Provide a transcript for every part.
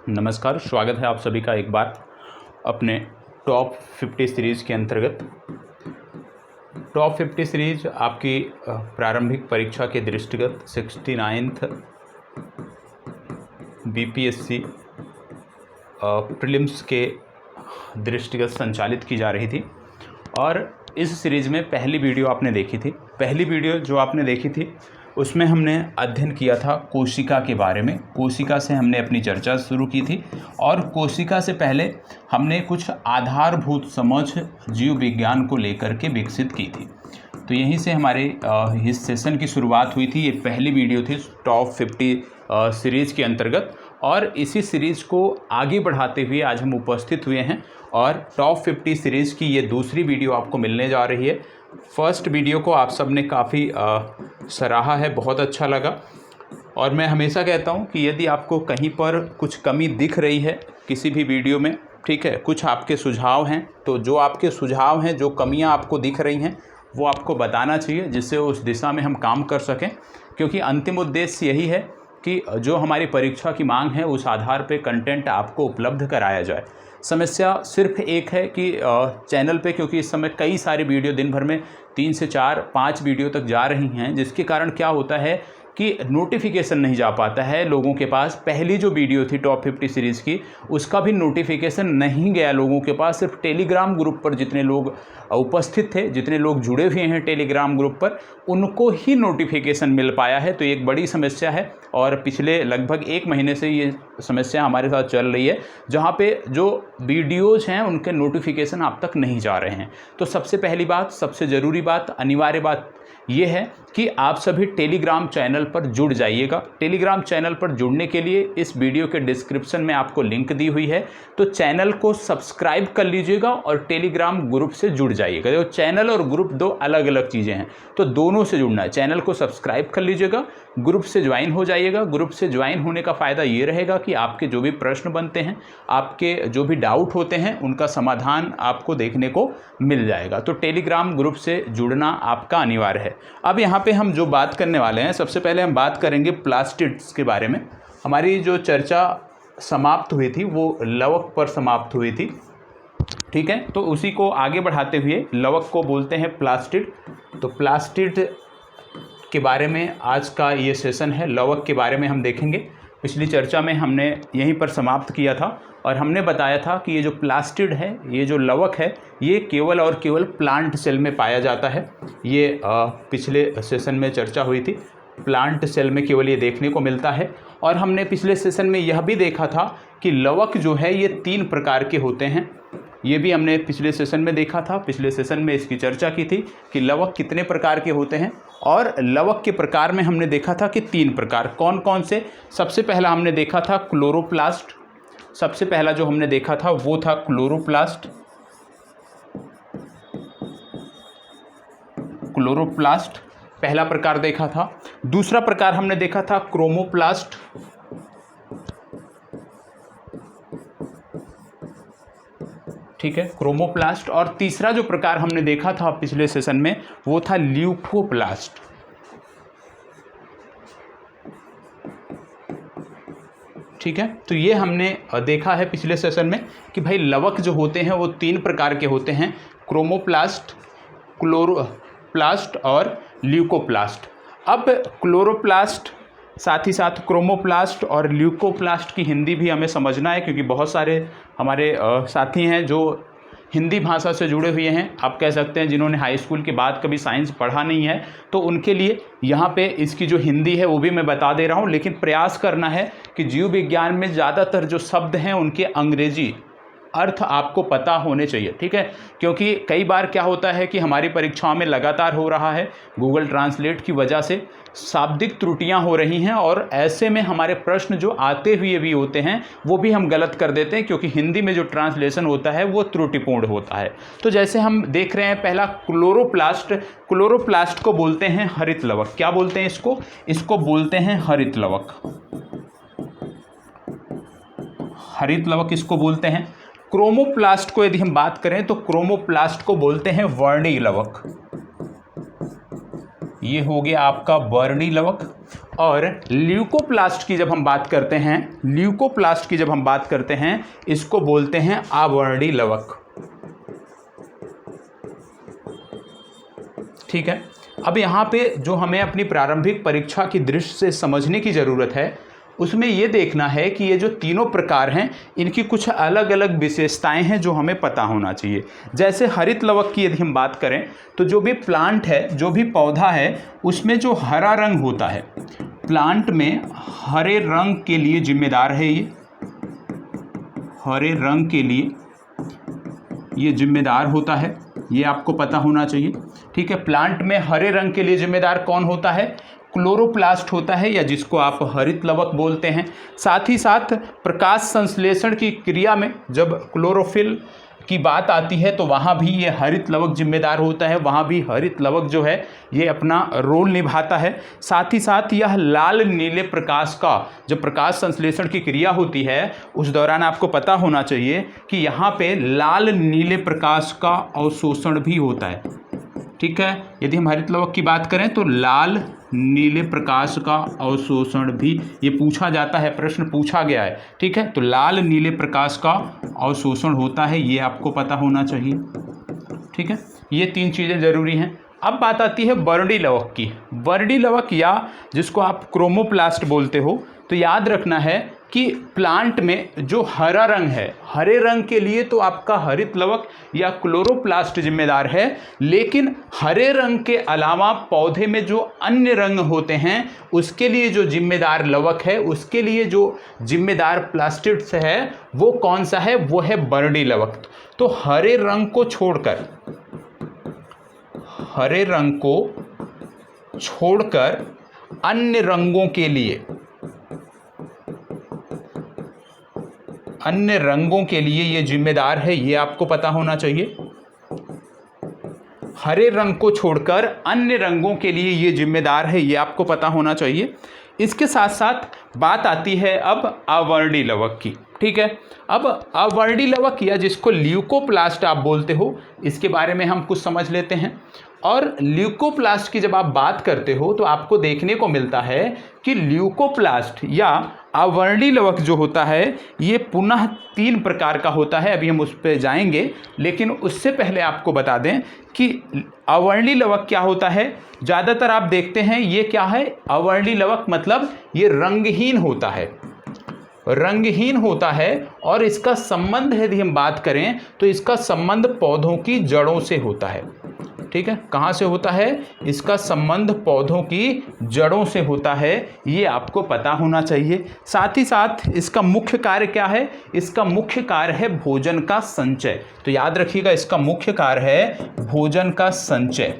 नमस्कार, स्वागत है आप सभी का एक बार अपने टॉप 50 सीरीज़ के अंतर्गत। टॉप 50 सीरीज आपकी प्रारंभिक परीक्षा के दृष्टिगत 69th बीपीएससी प्रीलिम्स के दृष्टिगत संचालित की जा रही थी और इस सीरीज़ में पहली वीडियो आपने देखी थी। पहली वीडियो जो आपने देखी थी उसमें हमने अध्ययन किया था कोशिका के बारे में। कोशिका से हमने अपनी चर्चा शुरू की थी और कोशिका से पहले हमने कुछ आधारभूत समझ जीव विज्ञान को लेकर के विकसित की थी। तो यहीं से हमारे इस सेशन की शुरुआत हुई थी। ये पहली वीडियो थी टॉप 50 सीरीज़ के अंतर्गत और इसी सीरीज़ को आगे बढ़ाते हुए आज हम उपस्थित हुए हैं और टॉप 50 सीरीज़ की ये दूसरी वीडियो आपको मिलने जा रही है। फर्स्ट वीडियो को आप सब ने काफ़ी सराहा है, बहुत अच्छा लगा और मैं हमेशा कहता हूँ कि यदि आपको कहीं पर कुछ कमी दिख रही है किसी भी वीडियो में, ठीक है, कुछ आपके सुझाव हैं, तो जो आपके सुझाव हैं, जो कमियाँ आपको दिख रही हैं वो आपको बताना चाहिए जिससे उस दिशा में हम काम कर सकें, क्योंकि अंतिम उद्देश्य यही है कि जो हमारी परीक्षा की मांग है उस आधार पे कंटेंट आपको उपलब्ध कराया जाए। समस्या सिर्फ एक है कि चैनल पे, क्योंकि इस समय कई सारी वीडियो दिन भर में 3 से 4, 5 वीडियो तक जा रही हैं, जिसके कारण क्या होता है कि नोटिफिकेशन नहीं जा पाता है लोगों के पास। पहली जो वीडियो थी टॉप 50 सीरीज़ की उसका भी नोटिफिकेशन नहीं गया लोगों के पास। सिर्फ टेलीग्राम ग्रुप पर जितने लोग उपस्थित थे, जितने लोग जुड़े हुए हैं टेलीग्राम ग्रुप पर, उनको ही नोटिफिकेशन मिल पाया है। तो एक बड़ी समस्या है और पिछले लगभग 1 महीने से ये समस्या हमारे साथ चल रही है, जहाँ पे जो वीडियोज़ हैं उनके नोटिफिकेशन आप तक नहीं जा रहे हैं। तो सबसे पहली बात, सबसे ज़रूरी बात, अनिवार्य बात ये है कि आप सभी टेलीग्राम चैनल पर जुड़ जाइएगा। टेलीग्राम चैनल पर जुड़ने के लिए इस वीडियो के डिस्क्रिप्शन में आपको लिंक दी हुई है, तो चैनल को सब्सक्राइब कर लीजिएगा और टेलीग्राम ग्रुप से जुड़ जाइएगा। देखो, चैनल और ग्रुप दो अलग अलग चीज़ें हैं, तो दोनों से जुड़ना है। चैनल को सब्सक्राइब कर लीजिएगा, ग्रुप से ज्वाइन हो जाइएगा। ग्रुप से ज्वाइन होने का फ़ायदा ये रहेगा कि आपके जो भी प्रश्न बनते हैं, आपके जो भी डाउट होते हैं, उनका समाधान आपको देखने को मिल जाएगा। तो टेलीग्राम ग्रुप से जुड़ना आपका अनिवार्य है। अब यहाँ पे हम जो बात करने वाले हैं, सबसे पहले हम बात करेंगे प्लास्टिड्स के बारे में। हमारी जो चर्चा समाप्त हुई थी वो लवक पर समाप्त हुई थी, ठीक है। तो उसी को आगे बढ़ाते हुए लवक को बोलते हैं प्लास्टिड। तो प्लास्टिड के बारे में आज का ये सेशन है। लवक के बारे में हम देखेंगे। पिछली चर्चा में हमने यहीं पर समाप्त किया था और हमने बताया था कि ये जो प्लास्टिड है, ये जो लवक है, ये केवल और केवल प्लांट सेल में पाया जाता है। ये पिछले सेशन में चर्चा हुई थी, प्लांट सेल में केवल ये देखने को मिलता है। और हमने पिछले सेशन में यह भी देखा था कि लवक जो है ये 3 प्रकार के होते हैं। ये भी हमने पिछले सेशन में देखा था। पिछले सेशन में इसकी चर्चा की थी कि लवक कितने प्रकार के होते हैं और लवक के प्रकार में हमने देखा था कि 3 प्रकार कौन कौन से। सबसे पहला हमने देखा था क्लोरोप्लास्ट। सबसे पहला जो हमने देखा था वो था क्लोरोप्लास्ट। क्लोरोप्लास्ट पहला प्रकार देखा था। दूसरा प्रकार हमने देखा था क्रोमोप्लास्ट। ठीक है, क्रोमोप्लास्ट। और तीसरा जो प्रकार हमने देखा था पिछले सेशन में वो था ल्यूकोप्लास्ट। ठीक है, तो ये हमने देखा है पिछले सेशन में कि भाई लवक जो होते हैं वो 3 प्रकार के होते हैं, क्रोमोप्लास्ट, क्लोरोप्लास्ट और ल्यूकोप्लास्ट। अब क्लोरोप्लास्ट साथ ही साथ क्रोमोप्लास्ट और ल्यूकोप्लास्ट की हिंदी भी हमें समझना है, क्योंकि बहुत सारे हमारे साथी हैं जो हिंदी भाषा से जुड़े हुए हैं। आप कह सकते हैं जिन्होंने हाई स्कूल के बाद कभी साइंस पढ़ा नहीं है, तो उनके लिए यहाँ पे इसकी जो हिंदी है वो भी मैं बता दे रहा हूँ। लेकिन प्रयास करना है कि जीव विज्ञान में ज़्यादातर जो शब्द हैं उनके अंग्रेजी अर्थ आपको पता होने चाहिए, ठीक है। क्योंकि कई बार क्या होता है कि हमारी परीक्षाओं में लगातार हो रहा है, गूगल ट्रांसलेट की वजह से शाब्दिक त्रुटियां हो रही हैं और ऐसे में हमारे प्रश्न जो आते हुए भी होते हैं वो भी हम गलत कर देते हैं, क्योंकि हिंदी में जो ट्रांसलेशन होता है वो त्रुटिपूर्ण होता है। तो जैसे हम देख रहे हैं, पहला क्लोरोप्लास्ट। क्लोरोप्लास्ट को बोलते हैं हरित लवक। क्या बोलते हैं इसको? इसको बोलते हैं हरित लवक। हरित लवक इसको बोलते हैं। क्रोमोप्लास्ट को यदि हम बात करें तो क्रोमोप्लास्ट को बोलते हैं वर्णी लवक। ये हो गया आपका वर्णी लवक। और ल्यूकोप्लास्ट की जब हम बात करते हैं, ल्यूकोप्लास्ट की जब हम बात करते हैं, इसको बोलते हैं आवर्णी लवक। ठीक है। अब यहाँ पे जो हमें अपनी प्रारंभिक परीक्षा की दृष्टि से समझने की ज़रूरत है, उसमें ये देखना है कि ये जो तीनों प्रकार हैं, इनकी कुछ अलग अलग विशेषताएं हैं जो हमें पता होना चाहिए। जैसे हरित लवक की यदि हम बात करें तो जो भी प्लांट है, जो भी पौधा है, उसमें जो हरा रंग होता है, प्लांट में हरे रंग के लिए जिम्मेदार है, ये हरे रंग के लिए ये जिम्मेदार होता है, ये आपको पता होना चाहिए। ठीक है। प्लांट में हरे रंग के लिए जिम्मेदार कौन होता है? क्लोरोप्लास्ट होता है, या जिसको आप हरित लवक बोलते हैं। साथ ही साथ प्रकाश संश्लेषण की क्रिया में जब क्लोरोफिल की बात आती है तो वहाँ भी ये हरित लवक जिम्मेदार होता है, वहाँ भी हरित लवक जो है ये अपना रोल निभाता है। साथ ही साथ यह लाल नीले प्रकाश का, जब प्रकाश संश्लेषण की क्रिया होती है उस दौरान आपको पता होना चाहिए कि यहाँ पे लाल नीले प्रकाश का अवशोषण भी होता है। ठीक है। यदि हम हरित लवक की बात करें तो लाल नीले प्रकाश का अवशोषण भी ये पूछा जाता है, प्रश्न पूछा गया है। ठीक है। तो लाल नीले प्रकाश का अवशोषण होता है, ये आपको पता होना चाहिए। ठीक है। ये तीन चीज़ें ज़रूरी हैं। अब बात आती है वर्णी लवक की। वर्णी लवक, या जिसको आप क्रोमोप्लास्ट बोलते हो, तो याद रखना है कि प्लांट में जो हरा रंग है, हरे रंग के लिए तो आपका हरित लवक या क्लोरोप्लास्ट जिम्मेदार है, लेकिन हरे रंग के अलावा पौधे में जो अन्य रंग होते हैं उसके लिए जो जिम्मेदार लवक है, उसके लिए जो जिम्मेदार प्लास्टिड्स है, वो कौन सा है? वो है वर्णी लवक। तो हरे रंग को छोड़कर, हरे रंग को छोड़कर अन्य रंगों के लिए, अन्य रंगों के लिए ये जिम्मेदार है, ये आपको पता होना चाहिए। हरे रंग को छोड़कर अन्य रंगों के लिए ये जिम्मेदार है, ये आपको पता होना चाहिए। इसके साथ साथ बात आती है अब अवर्णी लवक की। ठीक है। अब अवर्णी लवक, या जिसको ल्यूकोप्लास्ट आप बोलते हो, इसके बारे में हम कुछ समझ लेते हैं। और ल्यूकोप्लास्ट की जब आप बात करते हो तो आपको देखने को मिलता है कि ल्यूकोप्लास्ट या अवर्णी लवक जो होता है ये पुनः 3 प्रकार का होता है। अभी हम उस पर जाएंगे, लेकिन उससे पहले आपको बता दें कि अवर्णी लवक क्या होता है। ज़्यादातर आप देखते हैं ये क्या है, अवर्णी लवक मतलब ये रंगहीन होता है, रंगहीन होता है। और इसका संबंध यदि हम बात करें तो इसका संबंध पौधों की जड़ों से होता है। ठीक है। कहाँ से होता है? इसका संबंध पौधों की जड़ों से होता है, ये आपको पता होना चाहिए। साथ ही साथ इसका मुख्य कार्य क्या है? इसका मुख्य कार्य है भोजन का संचय। तो याद रखिएगा, इसका मुख्य कार्य है भोजन का संचय।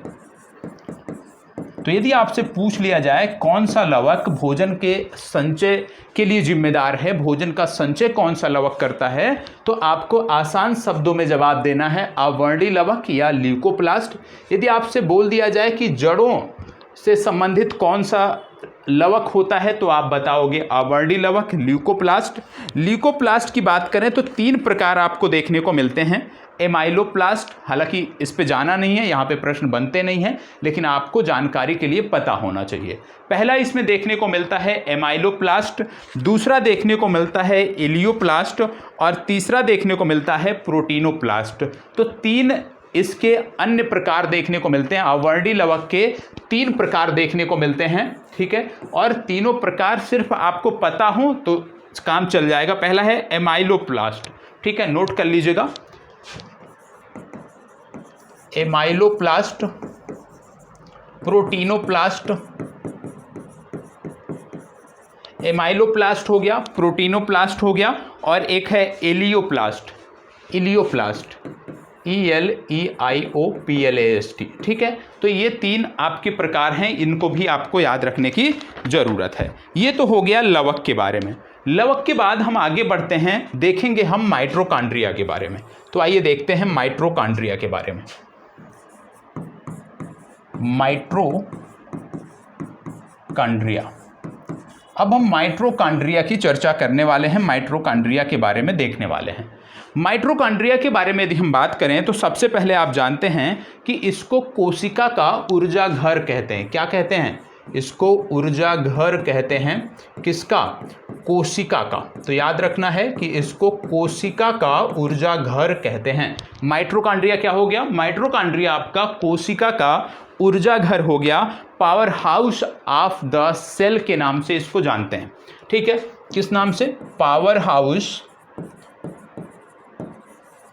तो यदि आपसे पूछ लिया जाए कौन सा लवक भोजन के संचय के लिए जिम्मेदार है, भोजन का संचय कौन सा लवक करता है, तो आपको आसान शब्दों में जवाब देना है अवर्णी लवक या ल्यूकोप्लास्ट। यदि आपसे बोल दिया जाए कि जड़ों से संबंधित कौन सा लवक होता है तो आप बताओगे अवर्णी लवक, ल्यूकोप्लास्ट। ल्यूकोप्लास्ट की बात करें तो 3 प्रकार आपको देखने को मिलते हैं। एमाइलोप्लास्ट, हालांकि इस पे जाना नहीं है, यहाँ पे प्रश्न बनते नहीं हैं, लेकिन आपको जानकारी के लिए पता होना चाहिए। पहला इसमें देखने को मिलता है एमाइलोप्लास्ट, दूसरा देखने को मिलता है इलियोप्लास्ट, और तीसरा देखने को मिलता है प्रोटीनोप्लास्ट। तो 3 इसके अन्य प्रकार देखने को मिलते हैं। अवर्णी लवक के 3 प्रकार देखने को मिलते हैं। ठीक है। और तीनों प्रकार सिर्फ आपको पता हो तो काम चल जाएगा। पहला है एमाइलोप्लास्ट। ठीक है, नोट कर लीजिएगा, एमाइलोप्लास्ट, प्रोटीनोप्लास्ट, एमाइलोप्लास्ट हो गया, प्रोटीनोप्लास्ट हो गया, और एक है एलियोप्लास्ट, इलियोप्लास्ट, ELEIOPLAST। ठीक है। तो ये 3 आपके प्रकार हैं, इनको भी आपको याद रखने की ज़रूरत है। ये तो हो गया लवक के बारे में। लवक के बाद हम आगे बढ़ते हैं, देखेंगे हम माइटोकॉन्ड्रिया के बारे में। तो आइए देखते हैं माइटोकॉन्ड्रिया के बारे में। माइटोकॉन्ड्रिया, अब हम माइटोकॉन्ड्रिया की चर्चा करने वाले हैं, माइटोकॉन्ड्रिया के बारे में देखने वाले हैं। माइटोकॉन्ड्रिया के बारे में यदि हम बात करें तो सबसे पहले आप जानते हैं कि इसको कोशिका का ऊर्जा घर कहते हैं। क्या कहते हैं? इसको ऊर्जा घर कहते हैं। किसका? कोशिका का। तो याद रखना है कि इसको कोशिका का ऊर्जा घर कहते हैं। माइटोकॉन्ड्रिया क्या हो गया? माइटोकॉन्ड्रिया आपका कोशिका का ऊर्जा घर हो गया। Power house of the cell के नाम से इसको जानते हैं। ठीक है, किस नाम से? Power house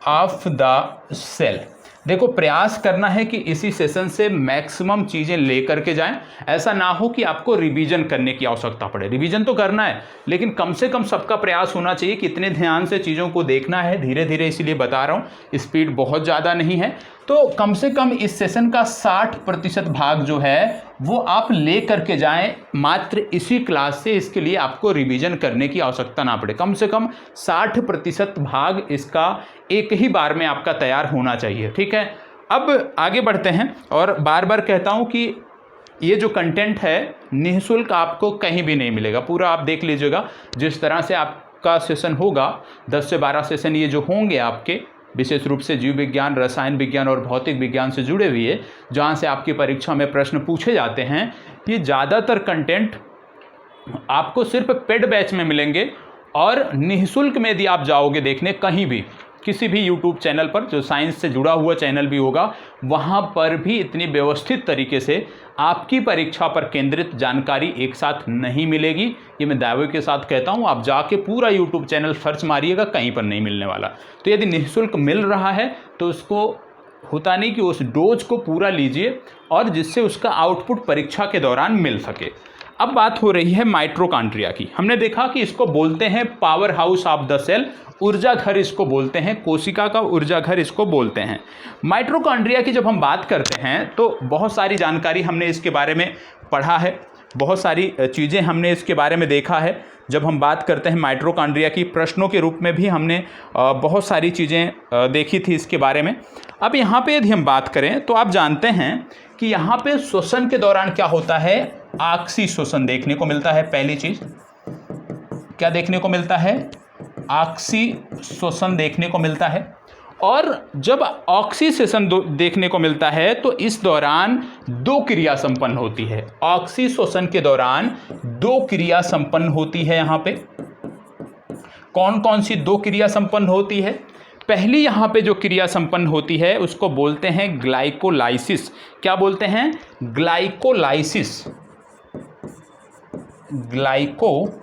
of the cell. देखो, प्रयास करना है कि इसी सेशन से मैक्सिमम चीज़ें लेकर के जाएं। ऐसा ना हो कि आपको रिवीजन करने की आवश्यकता पड़े। रिवीजन तो करना है, लेकिन कम से कम सबका प्रयास होना चाहिए कि इतने ध्यान से चीज़ों को देखना है। धीरे धीरे इसीलिए बता रहा हूँ, स्पीड बहुत ज़्यादा नहीं है। तो कम से कम इस सेशन का 60% भाग जो है वो आप ले करके जाएं मात्र इसी क्लास से। इसके लिए आपको रिवीजन करने की आवश्यकता ना पड़े। कम से कम 60% भाग इसका एक ही बार में आपका तैयार होना चाहिए। ठीक है, अब आगे बढ़ते हैं। और बार बार कहता हूं कि ये जो कंटेंट है निःशुल्क आपको कहीं भी नहीं मिलेगा। पूरा आप देख लीजिएगा। जिस तरह से आपका सेशन होगा, 10 से 12 सेशन ये जो होंगे आपके, विशेष रूप से जीव विज्ञान, रसायन विज्ञान और भौतिक विज्ञान से जुड़े हुए, जहाँ से आपकी परीक्षा में प्रश्न पूछे जाते हैं, ये ज़्यादातर कंटेंट आपको सिर्फ पेड बैच में मिलेंगे। और निःशुल्क में यदि आप जाओगे देखने कहीं भी, किसी भी यूट्यूब चैनल पर जो साइंस से जुड़ा हुआ चैनल भी होगा, वहाँ पर भी इतनी व्यवस्थित तरीके से आपकी परीक्षा पर केंद्रित जानकारी एक साथ नहीं मिलेगी। ये मैं दावे के साथ कहता हूँ। आप जाके पूरा यूट्यूब चैनल सर्च मारिएगा, कहीं पर नहीं मिलने वाला। तो यदि निःशुल्क मिल रहा है तो उसको होता नहीं कि उस डोज को पूरा लीजिए, और जिससे उसका आउटपुट परीक्षा के दौरान मिल सके। अब बात हो रही है माइटोकॉन्ड्रिया की। हमने देखा कि इसको बोलते हैं power house of the cell, ऊर्जा घर इसको बोलते हैं, कोशिका का ऊर्जा घर इसको बोलते हैं। माइटोकॉन्ड्रिया की जब हम बात करते हैं तो बहुत सारी जानकारी हमने इसके बारे में पढ़ा है, बहुत सारी चीज़ें हमने इसके बारे में देखा है। जब हम बात करते हैं माइटोकॉन्ड्रिया की, प्रश्नों के रूप में भी हमने बहुत सारी चीज़ें देखी थी इसके बारे में। अब यहाँ पे यदि हम बात करें तो आप जानते हैं कि यहाँ पे श्वसन के दौरान क्या होता है? ऑक्सी श्वसन देखने को मिलता है। पहली चीज क्या देखने को मिलता है? ऑक्सी श्वसन देखने को मिलता है। और जब ऑक्सीसेशन देखने को मिलता है तो इस दौरान 2 क्रिया संपन्न होती है। ऑक्सी श्वसन के दौरान 2 क्रिया संपन्न होती है। यहाँ पे कौन कौन सी 2 क्रिया संपन्न होती है? पहली यहाँ पे जो क्रिया संपन्न होती है उसको बोलते हैं ग्लाइकोलाइसिस। क्या बोलते हैं? ग्लाइकोलाइसिस। ग्लाइकोलाइसिस।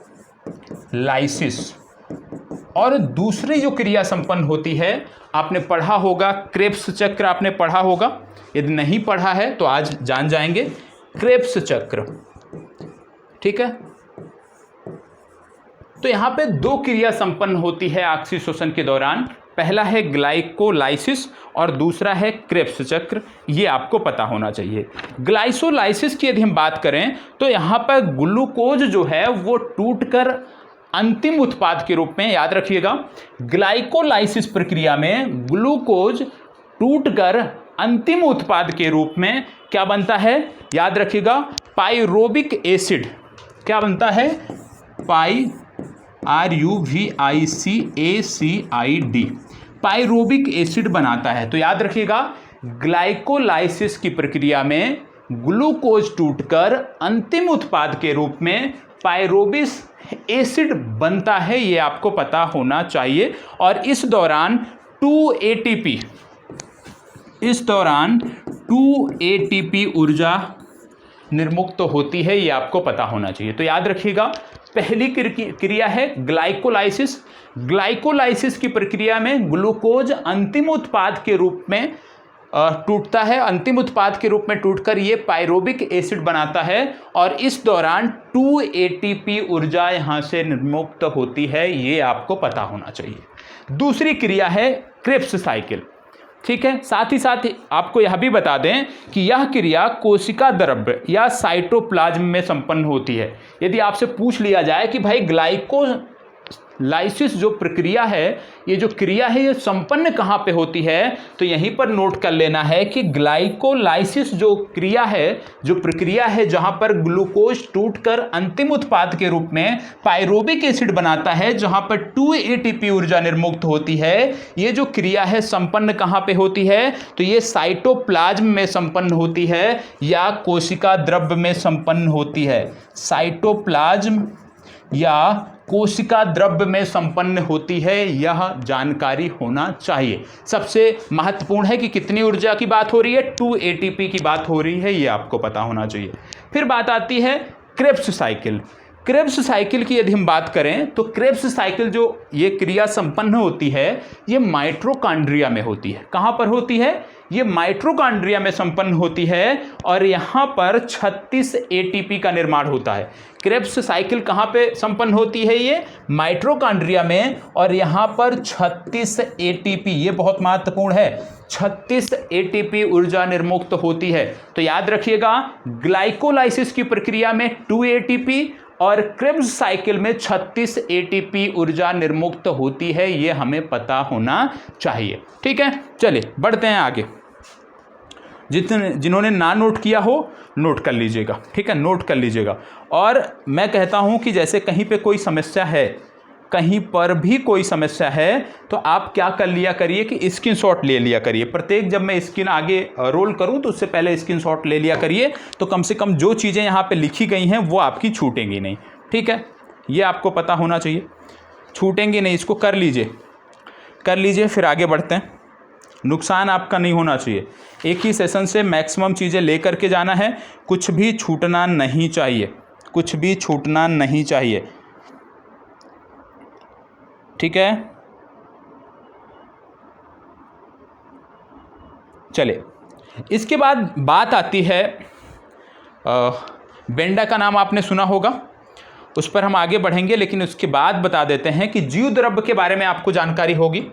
और दूसरी जो क्रिया संपन्न होती है, आपने पढ़ा होगा क्रेब्स चक्र, आपने पढ़ा होगा। यदि नहीं पढ़ा है तो आज जान जाएंगे, क्रेब्स चक्र। ठीक है, तो यहां पे 2 क्रिया संपन्न होती है ऑक्सी श्वसन के दौरान। पहला है ग्लाइकोलाइसिस और दूसरा है क्रेब्स चक्र। ये आपको पता होना चाहिए। ग्लाइकोलाइसिस की यदि हम बात करें तो यहाँ पर ग्लूकोज जो है वो टूटकर अंतिम उत्पाद के रूप में, याद रखिएगा, ग्लाइकोलाइसिस प्रक्रिया में ग्लूकोज टूटकर अंतिम उत्पाद के रूप में क्या बनता है? याद रखिएगा, पाइरोबिक एसिड। क्या बनता है? RUVICACID, पाइरोबिक एसिड बनाता है। तो याद रखिएगा, ग्लाइकोलाइसिस की प्रक्रिया में ग्लूकोज टूटकर अंतिम उत्पाद के रूप में पाइरोबिक एसिड बनता है। ये आपको पता होना चाहिए। और इस दौरान 2 ATP ऊर्जा निर्मुक्त होती है। ये आपको पता होना चाहिए। तो याद रखिएगा, पहली क्रिया है ग्लाइकोलाइसिस। ग्लाइकोलाइसिस की प्रक्रिया में ग्लूकोज अंतिम उत्पाद के रूप में टूटता है। अंतिम उत्पाद के रूप में टूटकर ये पाइरोबिक एसिड बनाता है और इस दौरान 2 ATP ऊर्जा यहाँ से निर्मुक्त होती है। ये आपको पता होना चाहिए। दूसरी क्रिया है क्रेब्स साइकिल। ठीक है, साथ ही साथ आपको यह भी बता दें कि यह क्रिया कोशिका द्रव्य या साइटोप्लाज्म में संपन्न होती है। यदि आपसे पूछ लिया जाए कि भाई लाइसिस जो प्रक्रिया है, ये जो क्रिया है, ये संपन्न कहाँ पे होती है? तो यहीं पर नोट कर लेना है कि ग्लाइकोलाइसिस जो क्रिया है, जो प्रक्रिया है, जहां पर ग्लूकोज टूटकर अंतिम उत्पाद के रूप में पायरोबिक एसिड बनाता है, जहां पर 2 एटीपी ऊर्जा निर्मुक्त होती है, ये जो क्रिया है संपन्न कहाँ पे होती है? तो ये साइटोप्लाज्म में संपन्न होती है या कोशिका द्रव्य में संपन्न होती है। साइटोप्लाज्म या कोशिका द्रव्य में संपन्न होती है, यह जानकारी होना चाहिए। सबसे महत्वपूर्ण है कि कितनी ऊर्जा की बात हो रही है? 2 एटीपी की बात हो रही है, ये आपको पता होना चाहिए। फिर बात आती है क्रेब्स साइकिल। क्रेब्स साइकिल की यदि हम बात करें तो क्रेब्स साइकिल जो ये क्रिया संपन्न होती है, ये माइटोकॉन्ड्रिया में होती है। कहाँ पर होती है? ये माइटोकॉन्ड्रिया में संपन्न होती है और यहाँ पर 36 एटीपी का निर्माण होता है। क्रेब्स साइकिल कहाँ पे संपन्न होती है? ये माइटोकॉन्ड्रिया में, और यहाँ पर 36 एटीपी, ये बहुत महत्वपूर्ण है, 36 एटीपी ऊर्जा निर्मुक्त होती है। तो याद रखिएगा, ग्लाइकोलाइसिस की प्रक्रिया में 2 एटीपी और क्रेब्स साइकिल में 36 एटीपी ऊर्जा निर्मुक्त होती है, ये हमें पता होना चाहिए। ठीक है, चलिए बढ़ते हैं आगे। जिन्होंने ना नोट किया हो नोट कर लीजिएगा, ठीक है, नोट कर लीजिएगा। और मैं कहता हूं कि जैसे कहीं पे कोई समस्या है, कहीं पर भी कोई समस्या है, तो आप क्या कर लिया करिए कि स्क्रीनशॉट ले लिया करिए। प्रत्येक जब मैं स्क्रीन आगे रोल करूं तो उससे पहले स्क्रीनशॉट ले लिया करिए, तो कम से कम जो चीज़ें यहाँ पे लिखी गई हैं वो आपकी छूटेंगी नहीं। ठीक है, ये आपको पता होना चाहिए, छूटेंगी नहीं, इसको कर लीजिए। फिर आगे बढ़ते हैं। नुकसान आपका नहीं होना चाहिए, एक ही सेशन से मैक्सिमम चीज़ें लेकर के जाना है, कुछ भी छूटना नहीं चाहिए, कुछ भी छूटना नहीं चाहिए। ठीक है, चलिए इसके बाद बात आती है, बेंडा का नाम आपने सुना होगा, उस पर हम आगे बढ़ेंगे, लेकिन उसके बाद बता देते हैं कि जीव द्रव्य के बारे में आपको जानकारी होगी।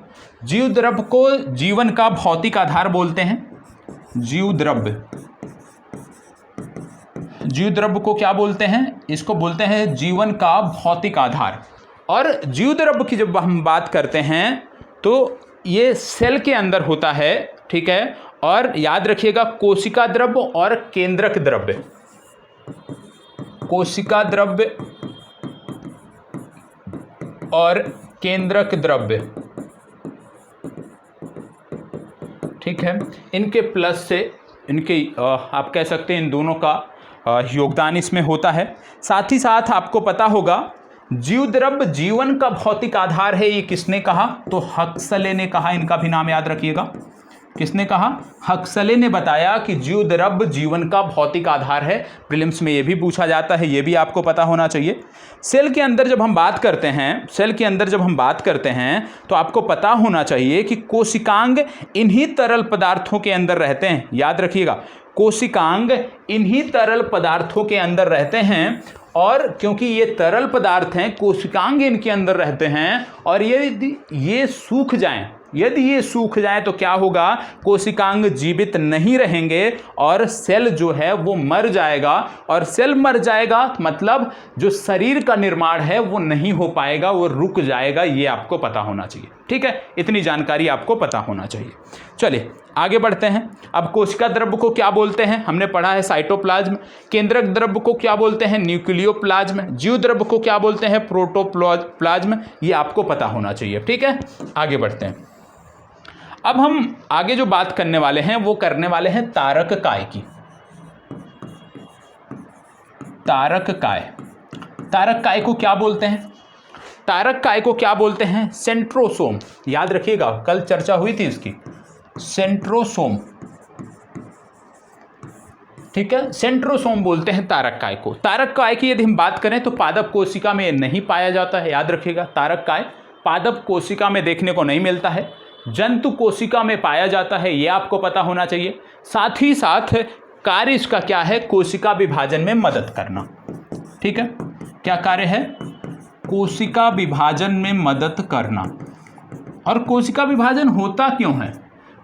जीव द्रव्य को जीवन का भौतिक आधार बोलते हैं। जीव द्रव्य को क्या बोलते हैं? इसको बोलते हैं जीवन का भौतिक आधार। और जीव द्रव्य की जब हम बात करते हैं तो ये सेल के अंदर होता है, ठीक है। और याद रखिएगा, कोशिका द्रव्य और केंद्रक द्रव्य, कोशिका द्रव्य और केंद्रक द्रव्य, ठीक है, इनके प्लस से इनके आप कह सकते हैं इन दोनों का योगदान इसमें होता है। साथ ही साथ आपको पता होगा, जीव द्रव्य जीवन का भौतिक आधार है, ये किसने कहा? तो हक्सले ने कहा। इनका भी नाम याद रखिएगा, किसने कहा? हक्सले ने बताया कि जीव द्रव्य जीवन का भौतिक आधार है। प्रीलिम्स में ये भी पूछा जाता है, ये भी आपको पता होना चाहिए। सेल के अंदर जब हम बात करते हैं, तो आपको पता होना चाहिए कि कोशिकांग इन्हीं तरल पदार्थों के अंदर रहते हैं। याद रखिएगा, कोशिकांग इन्हीं तरल पदार्थों के अंदर रहते हैं, और क्योंकि ये तरल पदार्थ हैं, कोशिकांग इनके अंदर रहते हैं, और यदि ये सूख जाएं तो क्या होगा? कोशिकांग जीवित नहीं रहेंगे और सेल जो है वो मर जाएगा। और सेल मर जाएगा मतलब जो शरीर का निर्माण है वो नहीं हो पाएगा, वो रुक जाएगा। ये आपको पता होना चाहिए, ठीक है, इतनी जानकारी आपको पता होना चाहिए। चलिए आगे बढ़ते हैं। अब कोशिका द्रव्य को क्या बोलते हैं? हमने पढ़ा है साइटोप्लाज्म। केंद्रक द्रव्य को क्या बोलते हैं? न्यूक्लियोप्लाज्म। जीव द्रव्य को क्या बोलते हैं? प्रोटोप्लाज्म। ये आपको पता होना चाहिए, ठीक है। आगे बढ़ते हैं। अब हम आगे जो बात करने वाले हैं वो करने वाले हैं तारक काय की। तारक काय को क्या बोलते हैं? तारक काय को क्या बोलते हैं? सेंट्रोसोम। याद रखिएगा, कल चर्चा हुई थी इसकी। सेंट्रोसोम, ठीक है, सेंट्रोसोम बोलते हैं तारक काय को। तारक काय की यदि हम बात करें तो पादप कोशिका में नहीं पाया जाता है। याद रखिएगा, तारक काय पादप कोशिका में देखने को नहीं मिलता है, जंतु कोशिका में पाया जाता है, यह आपको पता होना चाहिए। साथ ही साथ कार्य इसका क्या है? कोशिका विभाजन में मदद करना, ठीक है। क्या कार्य है? कोशिका विभाजन में मदद करना। और कोशिका विभाजन होता क्यों है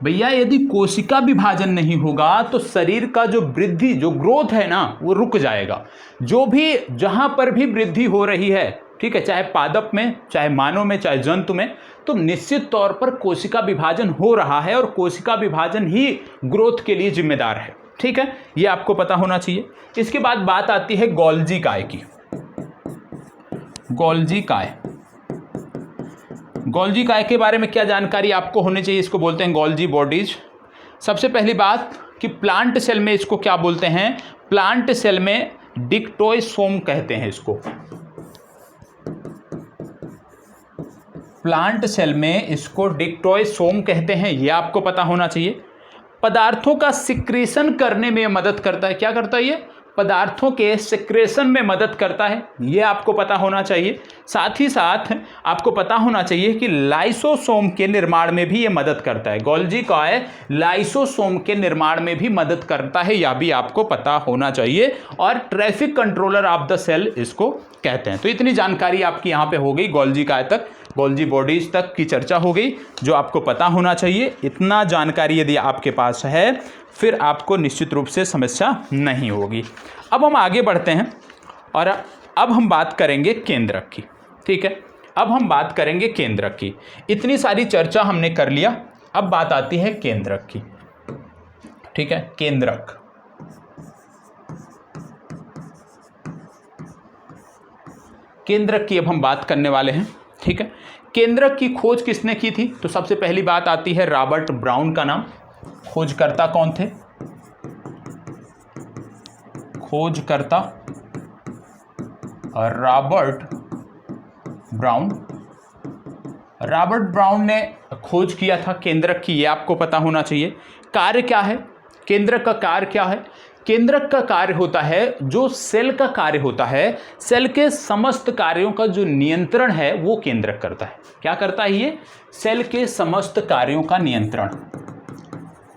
भैया? यदि कोशिका विभाजन नहीं होगा तो शरीर का जो वृद्धि, जो ग्रोथ है ना, वो रुक जाएगा। जो भी जहां पर भी वृद्धि हो रही है, ठीक है, चाहे पादप में, चाहे मानव में, चाहे जंतु में, तो निश्चित तौर पर कोशिका विभाजन हो रहा है और कोशिका विभाजन ही ग्रोथ के लिए जिम्मेदार है। ठीक है, ये आपको पता होना चाहिए। इसके बाद बात आती है गोल्जी काय की। गोल्जी काय, गोल्जी काय के बारे में क्या जानकारी आपको होनी चाहिए? इसको बोलते हैं गोल्जी बॉडीज। सबसे पहली बात कि प्लांट सेल में इसको क्या बोलते हैं? प्लांट सेल में डिक्टोइसोम कहते हैं इसको। प्लांट सेल में इसको डिक्टोइसोम कहते हैं, ये आपको पता होना चाहिए। पदार्थों का सिक्रेशन करने में मदद करता है। क्या करता है ये? पदार्थों के सिक्रेशन में मदद करता है, ये आपको पता होना चाहिए। साथ ही साथ आपको पता होना चाहिए कि लाइसोसोम के निर्माण में भी ये मदद करता है। गोल्जी काय लाइसोसोम के निर्माण में भी मदद करता है, यह भी आपको पता होना चाहिए। और traffic controller of the cell इसको कहते हैं। तो इतनी जानकारी आपकी यहाँ पे हो गई। गोल्जी काय तक, गोल्जी बॉडीज तक की चर्चा हो गई, जो आपको पता होना चाहिए। इतना जानकारी यदि आपके पास है, फिर आपको निश्चित रूप से समस्या नहीं होगी। अब हम आगे बढ़ते हैं और अब हम बात करेंगे केंद्रक की। ठीक है, अब हम बात करेंगे केंद्रक की। इतनी सारी चर्चा हमने कर लिया, अब बात आती है केंद्रक की। ठीक है, केंद्रक। केंद्रक की अब हम बात करने वाले हैं। ठीक है, केंद्रक की खोज किसने की थी? तो सबसे पहली बात आती है रॉबर्ट ब्राउन का नाम। खोजकर्ता कौन थे? खोजकर्ता रॉबर्ट ब्राउन। रॉबर्ट ब्राउन ने खोज किया था केंद्रक की, ये आपको पता होना चाहिए। कार्य क्या है? केंद्रक का कार्य क्या है? केंद्रक का कार्य होता है, जो सेल का कार्य होता है, सेल के समस्त कार्यों का जो नियंत्रण है वो केंद्रक करता है। क्या करता है ये? सेल के समस्त कार्यों का नियंत्रण।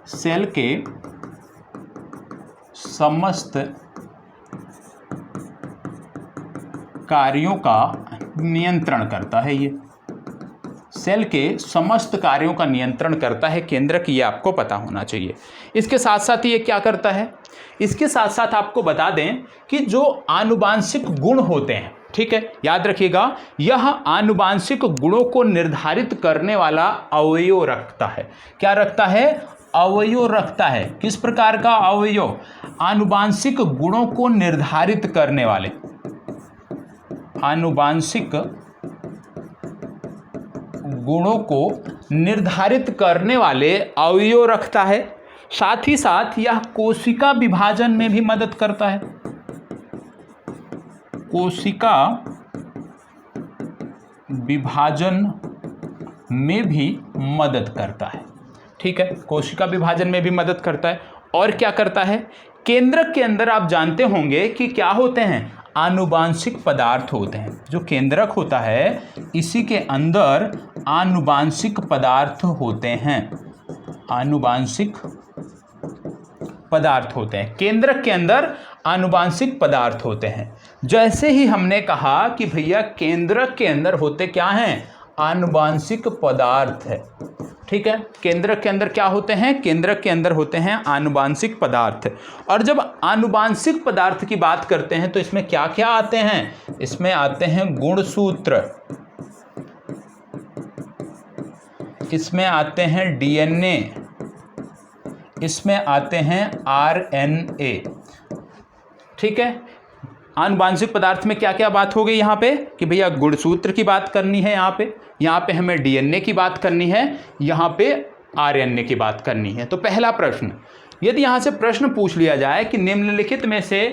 सेल के समस्त कार्यों का नियंत्रण करता है। ये सेल के समस्त कार्यों का नियंत्रण करता है केंद्रक, ये आपको पता होना चाहिए। इसके साथ साथ ये क्या करता है? इसके साथ साथ आपको बता दें कि जो आनुवांशिक गुण होते हैं, ठीक है, याद रखिएगा, यह आनुवांशिक गुणों को निर्धारित करने वाला अवयव रखता है। क्या रखता है? अवयव रखता है। किस प्रकार का अवयव? आनुवांशिक गुणों को निर्धारित करने वाले, आनुवांशिक गुणों को निर्धारित करने वाले अवयव रखता है। साथ ही साथ यह कोशिका विभाजन में भी मदद करता है। कोशिका विभाजन में भी मदद करता है। ठीक है, कोशिका विभाजन में भी मदद करता है। और क्या करता है? केंद्रक के अंदर आप जानते होंगे कि क्या होते हैं? आनुवांशिक पदार्थ होते हैं। जो केंद्रक होता है, इसी के अंदर आनुवांशिक पदार्थ होते हैं। आनुवांशिक पदार्थ होते हैं, केंद्रक के अंदर आनुवांशिक पदार्थ होते हैं। जैसे ही हमने कहा कि भैया केंद्रक के अंदर होते क्या हैं? आनुवांशिक पदार्थ है। ठीक है, केंद्रक के अंदर क्या होते हैं? केंद्रक के अंदर होते हैं आनुवांशिक पदार्थ। और जब आनुवांशिक पदार्थ की बात करते हैं तो इसमें क्या क्या आते हैं? इसमें आते हैं गुणसूत्र, इसमें आते हैं डीएनए, इसमें आते हैं आरएनए। ठीक है, आनुवांशिक पदार्थ में क्या क्या बात हो गई यहाँ पे कि भैया गुणसूत्र की बात करनी है, यहाँ पे हमें डीएनए की बात करनी है, यहाँ पे आरएनए की बात करनी है। तो पहला प्रश्न, यदि यहाँ से प्रश्न पूछ लिया जाए कि निम्नलिखित में से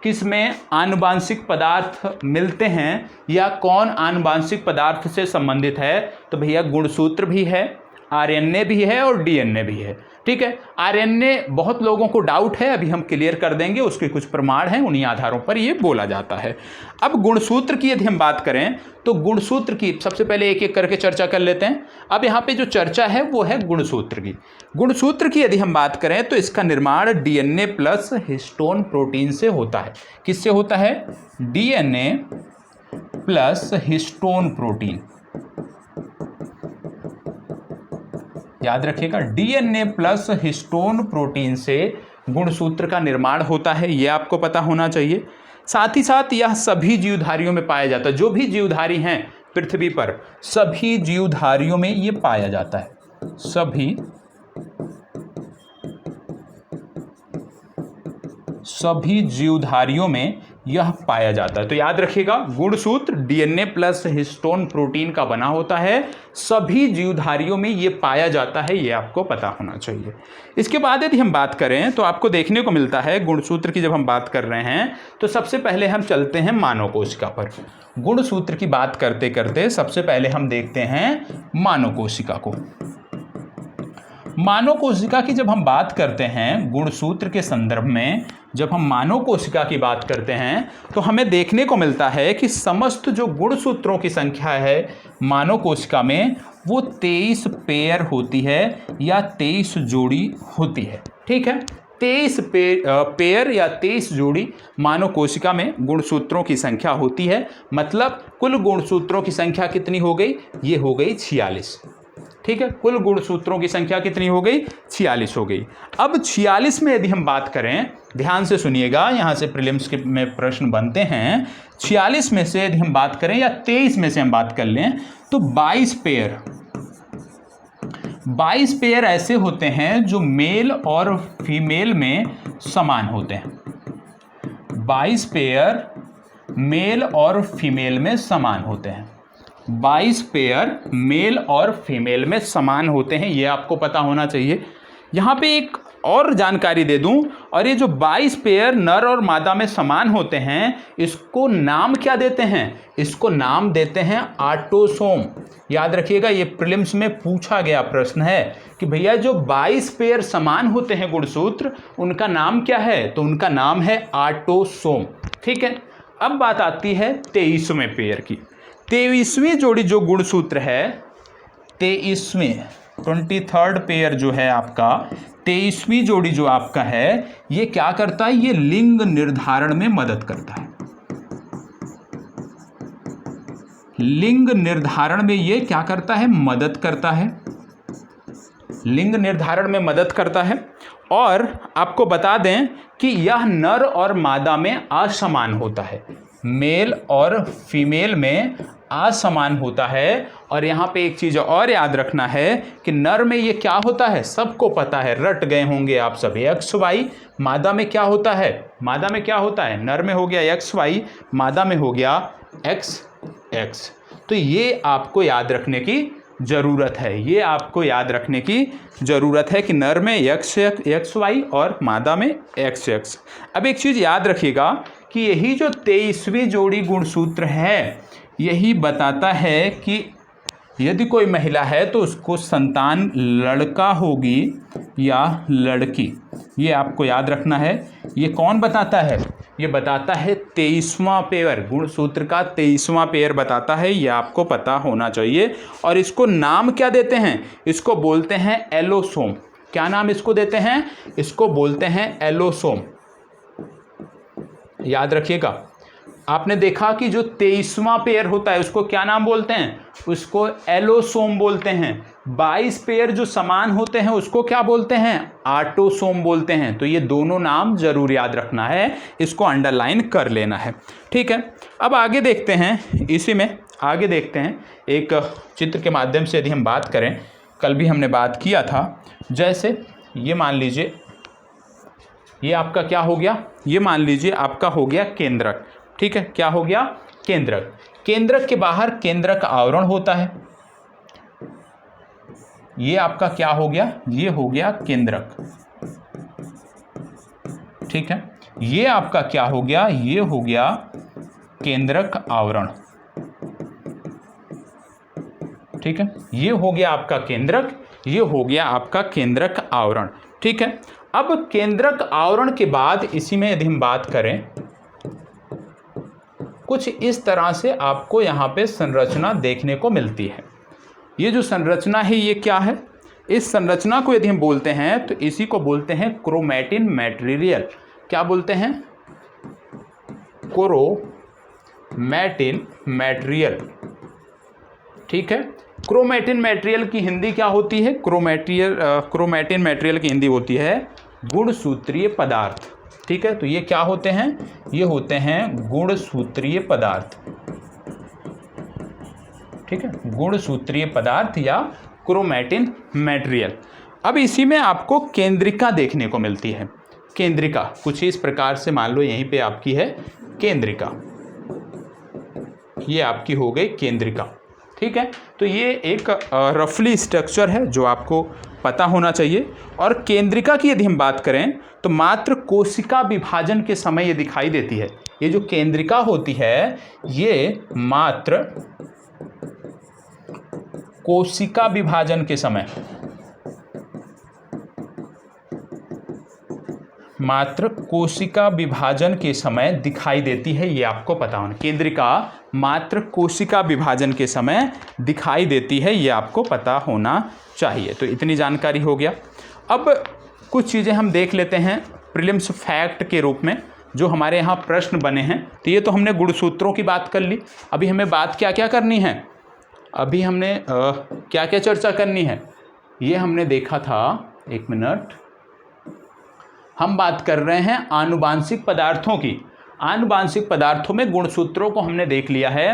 किस में आनुवांशिक पदार्थ मिलते हैं या कौन आनुवांशिक पदार्थ से संबंधित है, तो भैया गुणसूत्र भी है, आरएनए भी है और डीएनए भी है। ठीक है, आरएनए बहुत लोगों को डाउट है, अभी हम क्लियर कर देंगे, उसके कुछ प्रमाण हैं, उन्हीं आधारों पर ये बोला जाता है। अब गुणसूत्र की यदि हम बात करें तो गुणसूत्र की सबसे पहले एक एक करके चर्चा कर लेते हैं। अब यहाँ पे जो चर्चा है वो है गुणसूत्र की। गुणसूत्र की यदि हम बात करें तो इसका निर्माण डीएनए प्लस हिस्टोन प्रोटीन से होता है। किससे होता है? DNA plus histone protein. याद रखिएगा, डीएनए प्लस हिस्टोन प्रोटीन से गुणसूत्र का निर्माण होता है, यह आपको पता होना चाहिए। साथ ही साथ यह सभी जीवधारियों में पाया जाता है। जो भी जीवधारी हैं पृथ्वी पर, सभी जीवधारियों में ये पाया जाता है, सभी जीवधारियों में यह पाया जाता है। तो याद रखिएगा, गुणसूत्र डीएनए प्लस हिस्टोन प्रोटीन का बना होता है, सभी जीवधारियों में ये पाया जाता है, ये आपको पता होना चाहिए। इसके बाद यदि हम बात करें तो आपको देखने को मिलता है, गुणसूत्र की जब हम बात कर रहे हैं तो सबसे पहले हम चलते हैं मानव कोशिका पर। गुणसूत्र की बात करते करते सबसे पहले हम देखते हैं मानव कोशिका को। मानव कोशिका की जब हम बात करते हैं गुणसूत्र के संदर्भ में, जब हम मानव कोशिका की बात करते हैं तो हमें देखने को मिलता है कि समस्त जो गुणसूत्रों की संख्या है मानव कोशिका में वो 23 पेयर होती है या 23 जोड़ी होती है। ठीक है, 23 पेयर या 23 जोड़ी मानव कोशिका में गुणसूत्रों की संख्या होती है। मतलब कुल गुणसूत्रों की संख्या कितनी हो गई? ये हो गई 46। ठीक है, कुल गुणसूत्रों की संख्या कितनी हो गई? 46 हो गई। अब 46 में यदि हम बात करें, ध्यान से सुनिएगा, यहां से प्रीलिम्स में प्रश्न बनते हैं। 46 में से यदि हम बात करें या 23 में से हम बात कर लें तो 22 पेयर ऐसे होते हैं जो मेल और फीमेल में समान होते हैं। 22 पेयर मेल और फीमेल में समान होते हैं। 22 पेयर मेल और फीमेल में समान होते हैं, ये आपको पता होना चाहिए। यहाँ पे एक और जानकारी दे दूं, और ये जो 22 पेयर नर और मादा में समान होते हैं, इसको नाम क्या देते हैं? इसको नाम देते हैं ऑटोसोम। याद रखिएगा, ये प्रीलिम्स में पूछा गया प्रश्न है कि भैया जो 22 पेयर समान होते हैं गुणसूत्र, उनका नाम क्या है? तो उनका नाम है ऑटोसोम। ठीक है, अब बात आती है 23वें पेयर की। 23वीं जोड़ी जो गुणसूत्र है, 23rd पेयर जो है आपका, 23वीं जोड़ी जो आपका है, ये क्या करता है? ये लिंग निर्धारण में मदद करता है। लिंग निर्धारण में ये क्या करता है? मदद करता है। लिंग निर्धारण में मदद करता है। और आपको बता दें कि यह नर और मादा में असमान होता है, मेल और फीमेल में असमान होता है। और यहाँ पे एक चीज़ और याद रखना है कि नर में ये क्या होता है? सबको पता है, रट गए होंगे आप सभी, XY। मादा में क्या होता है? मादा में क्या होता है? नर में हो गया XY, मादा में हो गया XX। तो ये आपको याद रखने की ज़रूरत है, ये आपको याद रखने की ज़रूरत है कि नर में XY और मादा में XX। अब एक चीज़ याद रखिएगा कि यही जो 23वीं जोड़ी गुणसूत्र है, यही बताता है कि यदि कोई महिला है तो उसको संतान लड़का होगी या लड़की, ये आपको याद रखना है। ये कौन बताता है? ये बताता है 23वां पेयर, गुणसूत्र का 23वां पेयर बताता है, ये आपको पता होना चाहिए। और इसको नाम क्या देते हैं? इसको बोलते हैं एलोसोम। क्या नाम इसको देते हैं? इसको बोलते हैं एलोसोम। याद रखिएगा, आपने देखा कि जो 23वां पेयर होता है उसको क्या नाम बोलते हैं? उसको एलोसोम बोलते हैं। 22 पेयर जो समान होते हैं उसको क्या बोलते हैं? ऑटोसोम बोलते हैं। तो ये दोनों नाम जरूर याद रखना है, इसको अंडरलाइन कर लेना है। ठीक है, अब आगे देखते हैं, इसी में आगे देखते हैं एक चित्र के माध्यम से। यदि हम बात करें, कल भी हमने बात किया था, जैसे ये मान लीजिए, ये आपका क्या हो गया? ये मान लीजिए आपका हो गया केंद्रक। ठीक है, क्या हो गया? केंद्रक। केंद्रक के बाहर केंद्रक आवरण होता है। ये आपका क्या हो गया? ये हो गया केंद्रक। ठीक है, ये आपका क्या हो गया? ये हो गया केंद्रक आवरण। ठीक है, ये हो गया आपका केंद्रक, ये हो गया आपका केंद्रक आवरण। ठीक है, अब केंद्रक आवरण के बाद इसी में यदि हम बात करें, कुछ इस तरह से आपको यहाँ पे संरचना देखने को मिलती है। ये जो संरचना है ये क्या है? इस संरचना को यदि हम बोलते हैं तो इसी को बोलते हैं क्रोमैटिन मैटेरियल। क्या बोलते हैं? Chromatin material. ठीक है, क्रोमैटिन मैटेरियल की हिंदी क्या होती है? क्रोमैटिन मैटेरियल की हिंदी होती है गुणसूत्रीय पदार्थ। ठीक है, तो ये क्या होते हैं, ये होते हैं गुणसूत्रीय पदार्थ। ठीक है, गुणसूत्रीय पदार्थ या क्रोमैटिन मटेरियल। अब इसी में आपको केंद्रिका देखने को मिलती है। केंद्रिका कुछ इस प्रकार से, मान लो यहीं पे आपकी है केंद्रिका, ये आपकी हो गई केंद्रिका। ठीक है, तो ये एक रफली स्ट्रक्चर है जो आपको पता होना चाहिए। और केंद्रिका की यदि हम बात करें तो मात्र कोशिका विभाजन के समय ये दिखाई देती है। ये जो केंद्रिका होती है ये मात्र कोशिका विभाजन के समय, मात्र कोशिका विभाजन के समय दिखाई देती है, ये आपको पता होना। केंद्रिका मात्र कोशिका विभाजन के समय दिखाई देती है, ये आपको पता होना चाहिए। तो इतनी जानकारी हो गया। अब कुछ चीज़ें हम देख लेते हैं प्रीलिम्स फैक्ट के रूप में जो हमारे यहाँ प्रश्न बने हैं। तो ये तो हमने गुणसूत्रों की बात कर ली। अभी हमें बात क्या क्या करनी है, अभी हमने क्या क्या चर्चा करनी है, ये हमने देखा था, एक मिनट, हम बात कर रहे हैं आनुवांशिक पदार्थों की। आनुवांशिक पदार्थों में गुणसूत्रों को हमने देख लिया है।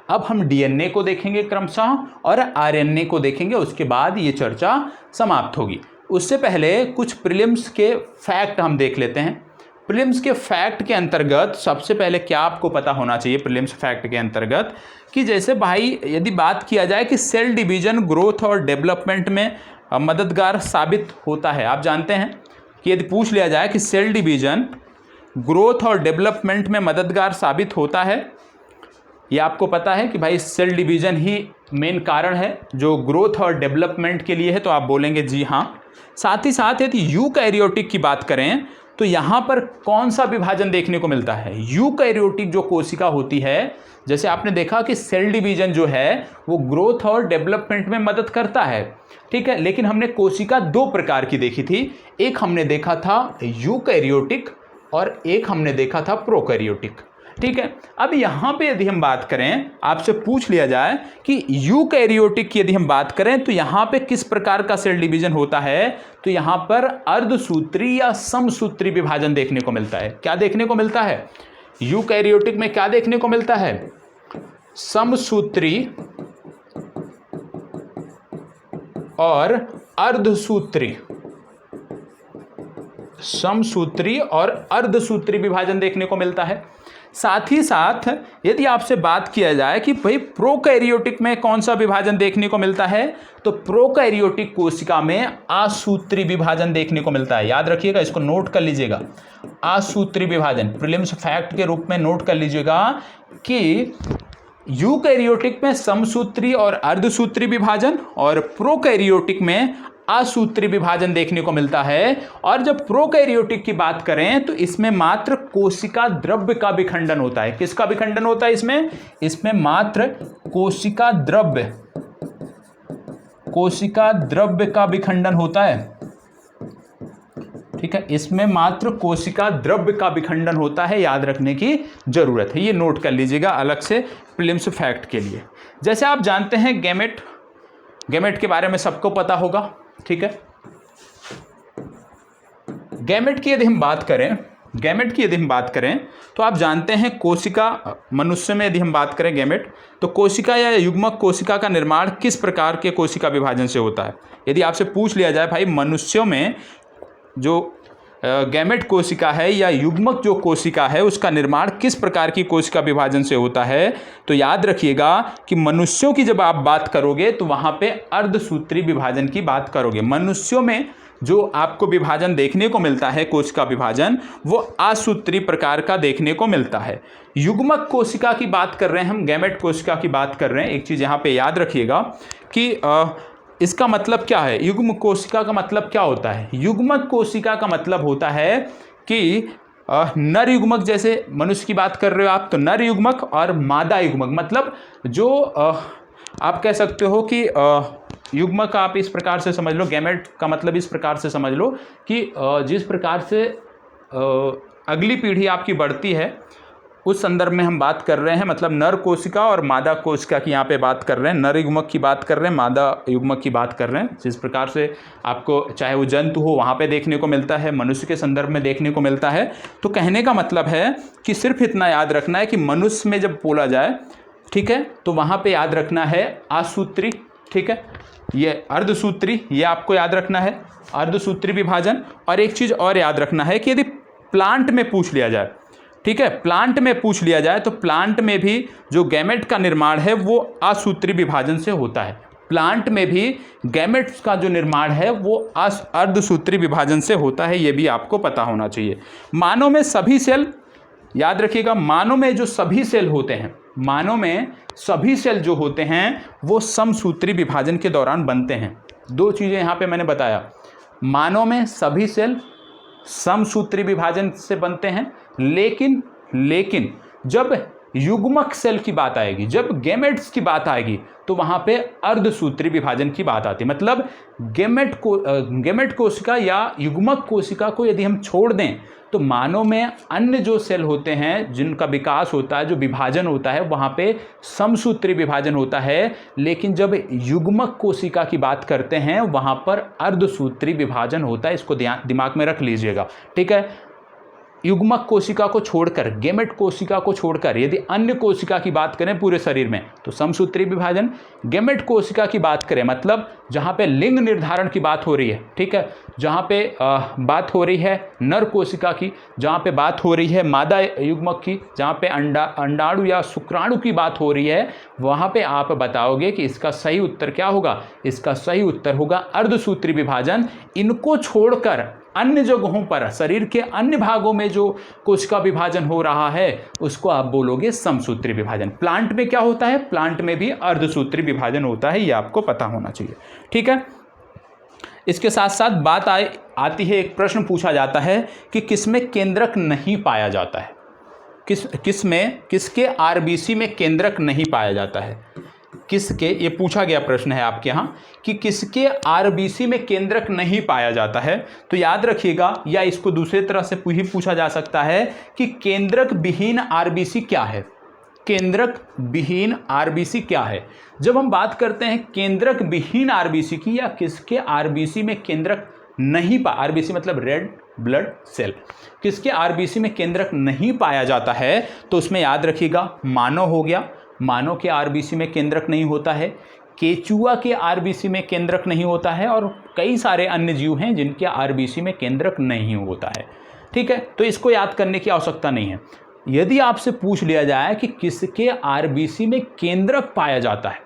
अब हम डीएनए को देखेंगे क्रमशः और आरएनए को देखेंगे, उसके बाद ये चर्चा समाप्त होगी। उससे पहले कुछ प्रीलिम्स के फैक्ट हम देख लेते हैं। प्रीलिम्स के फैक्ट के अंतर्गत सबसे पहले क्या आपको पता होना चाहिए प्रीलिम्स फैक्ट के अंतर्गत, कि जैसे भाई यदि बात किया जाए कि सेल डिवीजन ग्रोथ और डेवलपमेंट में मददगार साबित होता है। आप जानते हैं कि यदि पूछ लिया जाए कि सेल डिवीजन ग्रोथ और डेवलपमेंट में मददगार साबित होता है, ये आपको पता है कि भाई सेल डिवीजन ही मेन कारण है जो ग्रोथ और डेवलपमेंट के लिए है, तो आप बोलेंगे जी हाँ। साथ ही साथ यदि यूकैरियोटिक की बात करें तो यहाँ पर कौन सा विभाजन देखने को मिलता है, यूकैरियोटिक जो कोशिका होती है, जैसे आपने देखा कि सेल डिवीजन जो है वो ग्रोथ और डेवलपमेंट में मदद करता है। ठीक है, लेकिन हमने कोशिका दो प्रकार की देखी थी, एक हमने देखा था यूकैरियोटिक और एक हमने देखा था प्रोकैरियोटिक। ठीक है, अब यहाँ पे यदि हम बात करें, आपसे पूछ लिया जाए कि यूकैरियोटिक की यदि हम बात करें तो यहाँ पे किस प्रकार का सेल डिवीजन होता है, तो यहाँ पर अर्धसूत्री या समसूत्री विभाजन देखने को मिलता है। क्या देखने को मिलता है यूकैरियोटिक में, क्या देखने को मिलता है, समसूत्री और अर्धसूत्री, समसूत्री और अर्धसूत्री विभाजन देखने को मिलता है। साथ ही साथ यदि आपसे बात किया जाए कि भाई प्रोकैरियोटिक में कौन सा विभाजन देखने को मिलता है, तो प्रोकैरियोटिक कोशिका में आसूत्री विभाजन देखने को मिलता है। याद रखिएगा, इसको नोट कर लीजिएगा, आसूत्री विभाजन प्रीलिम्स फैक्ट के रूप में नोट कर लीजिएगा कि यूकैरियोटिक में समसूत्री और अर्धसूत्री विभाजन और प्रोकैरियोटिक में असूत्री विभाजन देखने को मिलता है। और जब प्रोकैरियोटिक की बात करें तो इसमें मात्र कोशिका द्रव्य का विखंडन होता है। किसका विखंडन होता है इसमें, इसमें मात्र कोशिका द्रव्य का विखंडन होता है। ठीक है, इसमें मात्र कोशिका द्रव्य का विखंडन होता है, याद रखने की जरूरत है, ये नोट कर लीजिएगा अलग से प्रीलिम्स फैक्ट के लिए। जैसे आप जानते हैं गैमेट के बारे में सबको पता होगा। ठीक है, गैमेट की यदि हम बात करें तो आप जानते हैं कोशिका, मनुष्य में यदि हम बात करें गैमेट, तो कोशिका या युग्मक कोशिका का निर्माण किस प्रकार के कोशिका विभाजन से होता है। यदि आपसे पूछ लिया जाए भाई मनुष्यों में जो गैमेट कोशिका है या युग्मक जो कोशिका है उसका निर्माण किस प्रकार की कोशिका विभाजन से होता है, तो याद रखिएगा कि मनुष्यों की जब आप बात करोगे तो वहाँ पे अर्धसूत्री विभाजन की बात करोगे। मनुष्यों में जो आपको विभाजन देखने को मिलता है कोशिका विभाजन, वो असूत्री प्रकार का देखने को मिलता है। युग्मक कोशिका की बात कर रहे हैं हम, गैमेट कोशिका की बात कर रहे हैं। एक चीज़ यहाँ पे याद रखिएगा कि इसका मतलब क्या है, युग्म कोशिका का मतलब क्या होता है। युग्मक कोशिका का मतलब होता है कि नर युग्मक, जैसे मनुष्य की बात कर रहे हो आप, तो नर युग्मक और मादा युग्मक, मतलब जो आप कह सकते हो कि युग्मक आप इस प्रकार से समझ लो, गैमेट का मतलब इस प्रकार से समझ लो कि जिस प्रकार से अगली पीढ़ी आपकी बढ़ती है उस संदर्भ में हम बात कर रहे हैं, मतलब नर कोशिका और मादा कोशिका की यहाँ पे बात कर रहे हैं, नर युग्मक की बात कर रहे हैं, मादा युग्मक की बात कर रहे हैं। जिस प्रकार से आपको चाहे वो जंतु हो वहाँ पे देखने को मिलता है, मनुष्य के संदर्भ में देखने को मिलता है। तो कहने का मतलब है कि सिर्फ इतना याद रखना है कि मनुष्य में जब बोला जाए, ठीक है, तो वहाँ पर याद रखना है असूत्री, ठीक है, ये अर्धसूत्री, ये आपको याद रखना है, अर्धसूत्री विभाजन। और एक चीज़ और याद रखना है कि यदि प्लांट में पूछ लिया जाए, ठीक है, प्लांट में पूछ लिया जाए तो प्लांट में भी जो गैमेट का निर्माण है वो असूत्री विभाजन से होता है। प्लांट में भी गैमेट्स का जो निर्माण है वो अर्धसूत्री विभाजन से होता है, ये भी आपको पता होना चाहिए। मानव में सभी सेल, याद रखिएगा, मानव में जो सभी सेल होते हैं, मानव में सभी सेल जो होते हैं वो समसूत्री विभाजन के दौरान बनते हैं। दो चीज़ें यहाँ पे मैंने बताया, मानव में सभी सेल समसूत्री विभाजन से बनते हैं, लेकिन जब युग्मक सेल की बात आएगी, जब गैमेट्स की बात आएगी, तो वहाँ पे अर्धसूत्री विभाजन की बात आती है। मतलब गैमेट कोशिका या युग्मक कोशिका को यदि हम छोड़ दें तो मानव में अन्य जो सेल होते हैं जिनका विकास होता है, जो विभाजन होता है, वहाँ पे समसूत्री विभाजन होता है। लेकिन जब युग्मक कोशिका की बात करते हैं वहाँ पर अर्धसूत्री विभाजन होता है। इसको दिमाग में रख लीजिएगा, ठीक है। युग्मक कोशिका को छोड़कर, गैमेट कोशिका को छोड़कर यदि अन्य कोशिका की बात करें पूरे शरीर में तो समसूत्री विभाजन। गैमेट कोशिका की बात करें मतलब जहाँ पे लिंग निर्धारण की बात हो रही है, ठीक है, जहाँ पे बात हो रही है नर कोशिका की, जहाँ पे बात हो रही है मादा युग्मक की, जहाँ पे अंडाणु या शुक्राणु की बात हो रही है, वहाँ पे आप बताओगे कि इसका सही उत्तर क्या होगा। इसका सही उत्तर होगा अर्धसूत्री विभाजन। इनको छोड़कर अन्य जगहों पर, शरीर के अन्य भागों में जो कोशिका विभाजन हो रहा है उसको आप बोलोगे समसूत्री विभाजन। प्लांट में क्या होता है, प्लांट में भी अर्धसूत्री विभाजन होता है, ये आपको पता होना चाहिए, ठीक है। इसके साथ साथ बात आती है, एक प्रश्न पूछा जाता है कि किसमें केंद्रक नहीं पाया जाता है, किसके आरबीसी में केंद्रक नहीं पाया जाता है, किसके, ये पूछा गया प्रश्न है आपके यहाँ कि किसके आरबीसी में केंद्रक नहीं पाया जाता है। तो याद रखिएगा, या इसको दूसरे तरह से भी पूछा जा सकता है कि केंद्रक विहीन आरबीसी क्या है, केंद्रक विहीन आरबीसी क्या है। जब हम बात करते हैं केंद्रक विहीन आरबीसी की, या किसके आरबीसी में केंद्रक नहीं आरबीसी मतलब रेड ब्लड सेल, किसके आरबीसी में केंद्रक नहीं पाया जाता है, तो उसमें याद रखिएगा मानव हो गया, मानव के आरबीसी में केंद्रक नहीं होता है, केचुआ के आरबीसी में केंद्रक नहीं होता है, और कई सारे अन्य जीव हैं जिनके आरबीसी में केंद्रक नहीं होता है, ठीक है। तो इसको याद करने की आवश्यकता नहीं है। यदि आपसे पूछ लिया जाए कि किसके आरबीसी में केंद्रक पाया जाता है,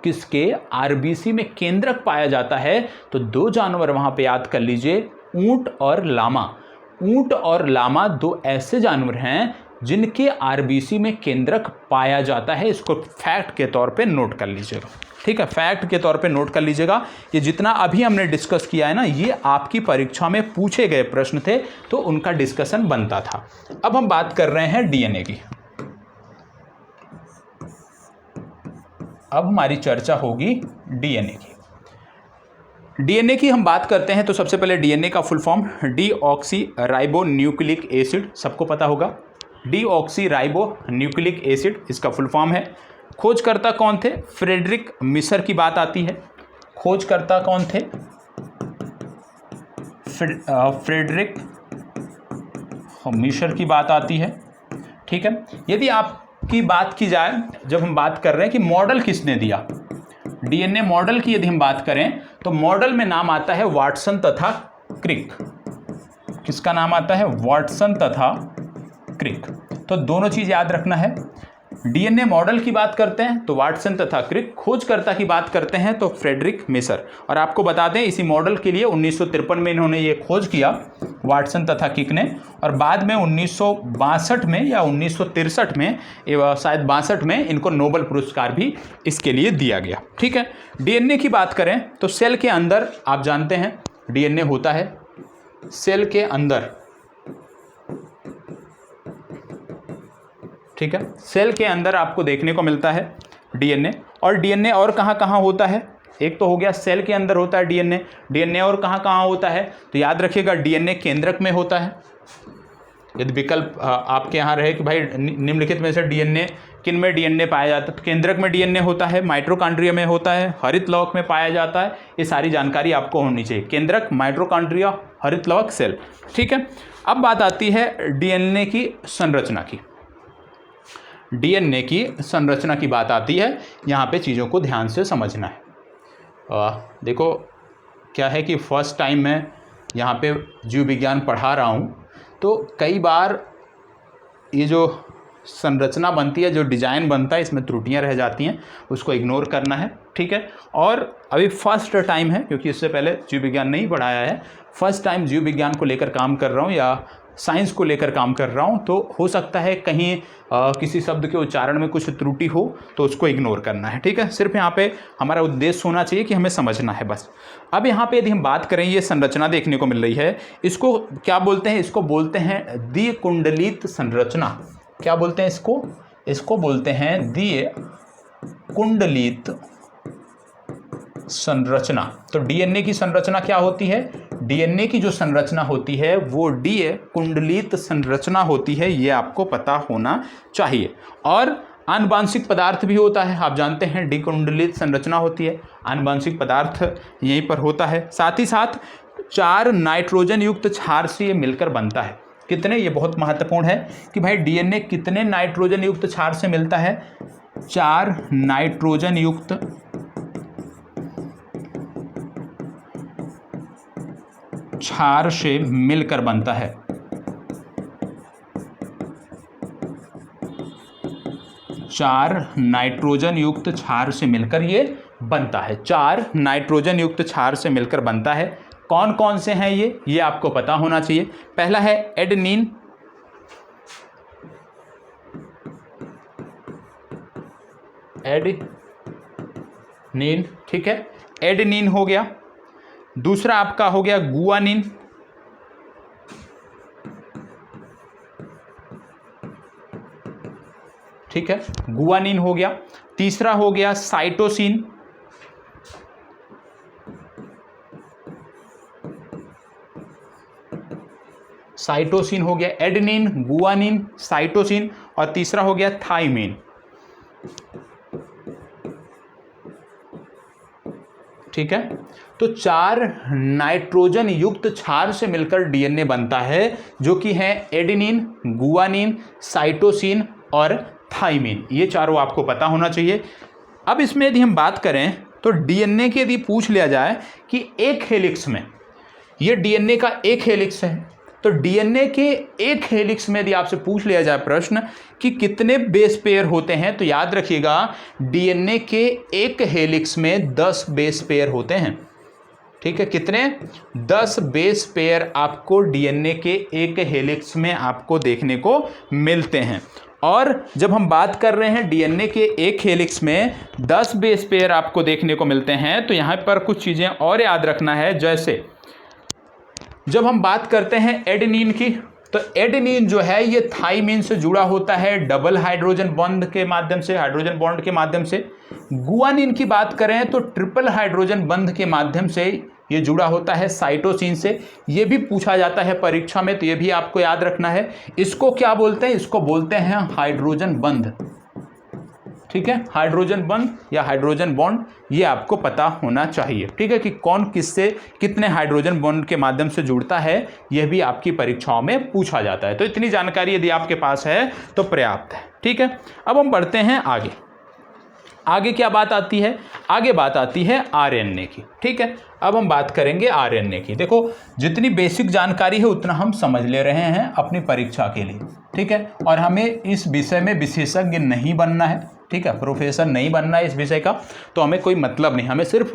किसके आरबीसी में केंद्रक पाया जाता है, तो दो जानवर वहाँ पे याद कर लीजिए, ऊंट और लामा। ऊंट और लामा दो ऐसे जानवर हैं जिनके आरबीसी में केंद्रक पाया जाता है। इसको फैक्ट के तौर पे नोट कर लीजिएगा, ठीक है, फैक्ट के तौर पे नोट कर लीजिएगा। ये जितना अभी हमने डिस्कस किया है ना, ये आपकी परीक्षा में पूछे गए प्रश्न थे, तो उनका डिस्कशन बनता था। अब हम बात कर रहे हैं डीएनए की। अब हमारी चर्चा होगी डीएनए की। डीएनए की हम बात करते हैं तो सबसे पहले डीएनए का full form deoxy ribo nucleic acid, सबको पता होगा, डीऑक्सी राइबो न्यूक्लिक एसिड इसका फुल फॉर्म है। खोजकर्ता कौन थे, फ्रेडरिक मिशर की बात आती है। खोजकर्ता कौन थे, फ्रेडरिक मिशर की बात आती है, ठीक है। यदि आपकी बात की जाए, जब हम बात कर रहे हैं कि मॉडल किसने दिया, डीएनए मॉडल की यदि हम बात करें तो मॉडल में नाम आता है वाटसन तथा क्रिक। किसका नाम आता है, वाटसन तथा क्रिक। तो दोनों चीज याद रखना है, डीएनए मॉडल की बात करते हैं तो वाटसन तथा क्रिक, खोजकर्ता की बात करते हैं तो फ्रेडरिक मिशर। और आपको बता दें इसी मॉडल के लिए 1953 में इन्होंने ये खोज किया, वाटसन तथा क्रिक ने, और बाद में 1962 में या 1963 में, शायद 62 में इनको नोबेल पुरस्कार भी इसके लिए दिया गया, ठीक है। डीएनए की बात करें तो सेल के अंदर आप जानते हैं डीएनए होता है, सेल के अंदर, ठीक है, सेल के अंदर आपको देखने को मिलता है डीएनए। और डीएनए और कहाँ कहाँ होता है, एक तो हो गया सेल के अंदर होता है डीएनए, डीएनए और कहाँ कहाँ होता है, तो याद रखिएगा डीएनए केंद्रक में होता है, यदि विकल्प आपके यहाँ रहे कि भाई निम्नलिखित में से डीएनए किन में डीएनए पाया जाता है, तो केंद्रक में डीएनए होता है, माइटोकॉन्ड्रिया में होता है, हरित लवक में पाया जाता है। ये सारी जानकारी आपको होनी चाहिए, केंद्रक, माइटोकॉन्ड्रिया, हरित लवक, सेल। ठीक है, अब बात आती है डीएनए की संरचना की। डीएनए की संरचना की बात आती है, यहाँ पे चीज़ों को ध्यान से समझना है। देखो क्या है कि फर्स्ट टाइम मैं यहाँ पे जीव विज्ञान पढ़ा रहा हूँ, तो कई बार ये जो संरचना बनती है, जो डिज़ाइन बनता है, इसमें त्रुटियां रह जाती हैं, उसको इग्नोर करना है। ठीक है, और अभी फर्स्ट टाइम है, क्योंकि इससे पहले जीव विज्ञान नहीं पढ़ाया है, फर्स्ट टाइम जीव विज्ञान को लेकर काम कर रहा हूँ या साइंस को लेकर काम कर रहा हूँ, तो हो सकता है कहीं किसी शब्द के उच्चारण में कुछ त्रुटि हो, तो उसको इग्नोर करना है। ठीक है, सिर्फ यहाँ पे हमारा उद्देश्य होना चाहिए कि हमें समझना है बस। अब यहाँ पे यदि हम बात करें, ये संरचना देखने को मिल रही है, इसको क्या बोलते हैं? इसको बोलते हैं द्विकुंडलित संरचना। क्या बोलते हैं इसको? इसको बोलते हैं द्विकुंडलित संरचना। तो डीएनए की संरचना क्या होती है? डीएनए की जो संरचना होती है वो द्विकुंडलित संरचना होती है, ये आपको पता होना चाहिए। और आनुवांशिक पदार्थ भी होता है, आप जानते हैं द्विकुंडलित संरचना होती है, आनुवांशिक पदार्थ यहीं पर होता है। साथ ही साथ 4 नाइट्रोजन युक्त क्षार से ये मिलकर बनता है। कितने? ये बहुत महत्वपूर्ण है कि भाई डीएनए कितने नाइट्रोजन युक्त क्षार से मिलता है? 4 नाइट्रोजन युक्त क्षार से मिलकर बनता है। 4 नाइट्रोजन युक्त क्षार से मिलकर ये बनता है। 4 नाइट्रोजन युक्त क्षार से मिलकर बनता है। कौन कौन से हैं ये आपको पता होना चाहिए। पहला है एडेनिन, एडेनिन, ठीक है, एडेनिन हो गया। दूसरा आपका हो गया गुआनिन, ठीक है, गुआनिन हो गया। तीसरा हो गया साइटोसिन, साइटोसिन हो गया, एडेनिन, गुआनिन, साइटोसिन, और तीसरा हो गया थाइमिन। ठीक है, तो 4 नाइट्रोजन युक्त क्षार से मिलकर डीएनए बनता है, जो कि है एडेनिन, गुआनिन, साइटोसिन और थाइमिन। ये चारों आपको पता होना चाहिए। अब इसमें यदि हम बात करें तो डीएनए के यदि पूछ लिया जाए कि एक हेलिक्स में, ये डीएनए का एक हेलिक्स है, तो डीएनए के एक हेलिक्स में यदि आपसे पूछ लिया जाए प्रश्न कि कितने बेस पेयर होते हैं, तो याद रखिएगा डीएनए के एक हेलिक्स में 10 बेस पेयर होते हैं। ठीक है, कितने? 10 बेस पेयर आपको डीएनए के एक हेलिक्स में आपको देखने को मिलते हैं। और जब हम बात कर रहे हैं डीएनए के एक हेलिक्स में 10 बेस पेयर आपको देखने को मिलते हैं, तो यहाँ पर कुछ चीज़ें और याद रखना है। जैसे जब हम बात करते हैं एडेनिन की, तो एडेनिन जो है ये थाइमिन से जुड़ा होता है डबल हाइड्रोजन बॉन्ड के माध्यम से, हाइड्रोजन बॉन्ड के माध्यम से। गुआनिन की बात करें तो ट्रिपल हाइड्रोजन बंध के माध्यम से ये जुड़ा होता है साइटोसिन से। ये भी पूछा जाता है परीक्षा में, तो ये भी आपको याद रखना है। इसको क्या बोलते हैं? इसको बोलते हैं हाइड्रोजन बंध। ठीक है, हाइड्रोजन बंध या हाइड्रोजन बॉन्ड, ये आपको पता होना चाहिए। ठीक है, कि कौन किससे कितने हाइड्रोजन बॉन्ड के माध्यम से जुड़ता है, यह भी आपकी परीक्षाओं में पूछा जाता है। तो इतनी जानकारी यदि आपके पास है तो पर्याप्त है। ठीक है, अब हम बढ़ते हैं आगे। आगे क्या बात आती है? आगे बात आती है आरएनए की। ठीक है, अब हम बात करेंगे आरएनए की। देखो, जितनी बेसिक जानकारी है उतना हम समझ ले रहे हैं अपनी परीक्षा के लिए। ठीक है, और हमें इस विषय में विशेषज्ञ नहीं बनना है। ठीक है, प्रोफेसर नहीं बनना है इस विषय का, तो हमें कोई मतलब नहीं। हमें सिर्फ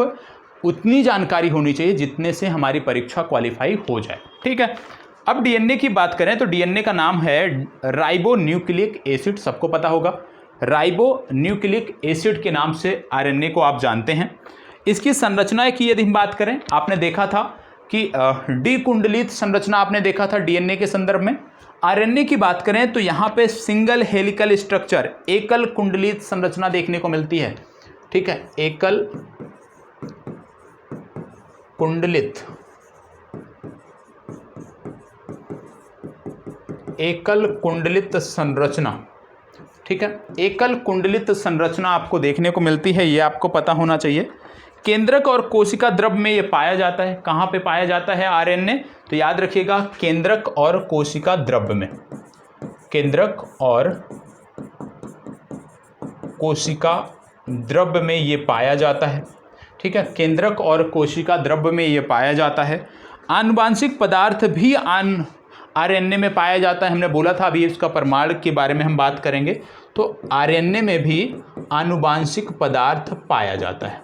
उतनी जानकारी होनी चाहिए जितने से हमारी परीक्षा क्वालिफाई हो जाए। ठीक है, अब डीएनए की बात करें तो डीएनए का नाम है राइबो न्यूक्लिक एसिड, सबको पता होगा। राइबो न्यूक्लिक एसिड के नाम से आरएनए को आप जानते हैं। इसकी संरचना की यदि हम बात करें, आपने देखा था कि द्विकुंडलित संरचना आपने देखा था डीएनए के संदर्भ में। आरएनए की बात करें तो यहाँ पे सिंगल हेलिकल स्ट्रक्चर, एकल कुंडलित संरचना देखने को मिलती है। ठीक है, एकल कुंडलित एकल कुंडलित संरचना, ठीक है, एकल कुंडलित संरचना आपको देखने को मिलती है, ये आपको पता होना चाहिए। केंद्रक और कोशिका द्रव में ये पाया जाता है। कहाँ पे पाया जाता है आरएनए? तो याद रखिएगा केंद्रक और कोशिका द्रव में, केंद्रक और कोशिका द्रव में ये पाया जाता है, ठीक है, केंद्रक और कोशिका द्रव में ये पाया जाता है। आनुवांशिक पदार्थ भी आरएनए में पाया जाता है, हमने बोला था, अभी इसका प्रमाण के बारे में हम बात करेंगे। तो आरएनए में भी आनुवांशिक पदार्थ पाया जाता है,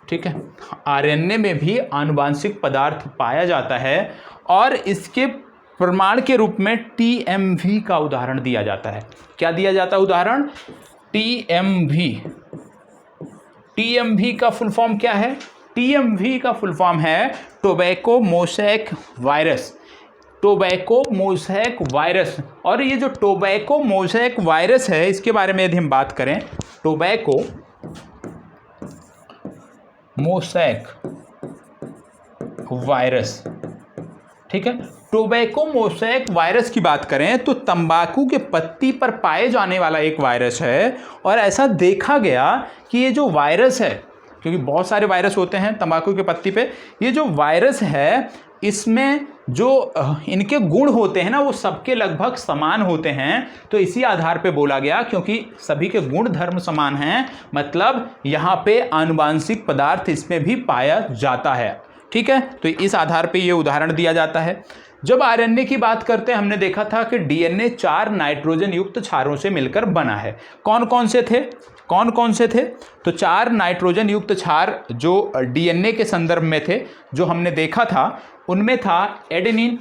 ठीक है, आरएनए में भी आनुवांशिक पदार्थ पाया जाता है और इसके प्रमाण के रूप में टीएमवी का उदाहरण दिया जाता है। क्या दिया जाता है उदाहरण? टीएमवी। टीएमवी का फुल फॉर्म क्या है? टीएमवी का फुल फॉर्म है tobacco mosaic virus, tobacco mosaic virus. और ये जो टोबैको मोज़ेक वायरस है, इसके बारे में यदि हम बात करें, टोबैको मोज़ेक वायरस, ठीक है, टोबैको मोज़ेक वायरस की बात करें तो तंबाकू के पत्ती पर पाए जाने वाला एक वायरस है। और ऐसा देखा गया कि ये जो वायरस है, क्योंकि बहुत सारे वायरस होते हैं तंबाकू के पत्ती पे, ये जो वायरस है इसमें जो इनके गुण होते हैं ना, वो सबके लगभग समान होते हैं। तो इसी आधार पे बोला गया, क्योंकि सभी के गुण धर्म समान हैं, मतलब यहाँ पे आनुवांशिक पदार्थ इसमें भी पाया जाता है, ठीक है। तो इस आधार पे ये उदाहरण दिया जाता है। जब आरएनए की बात करते हैं, हमने देखा था कि डीएनए 4 नाइट्रोजन युक्त क्षारों से मिलकर बना है। कौन कौन से थे? कौन कौन से थे? तो 4 नाइट्रोजन युक्त क्षार जो डीएनए के संदर्भ में थे, जो हमने देखा था, उनमें था एडेनिन,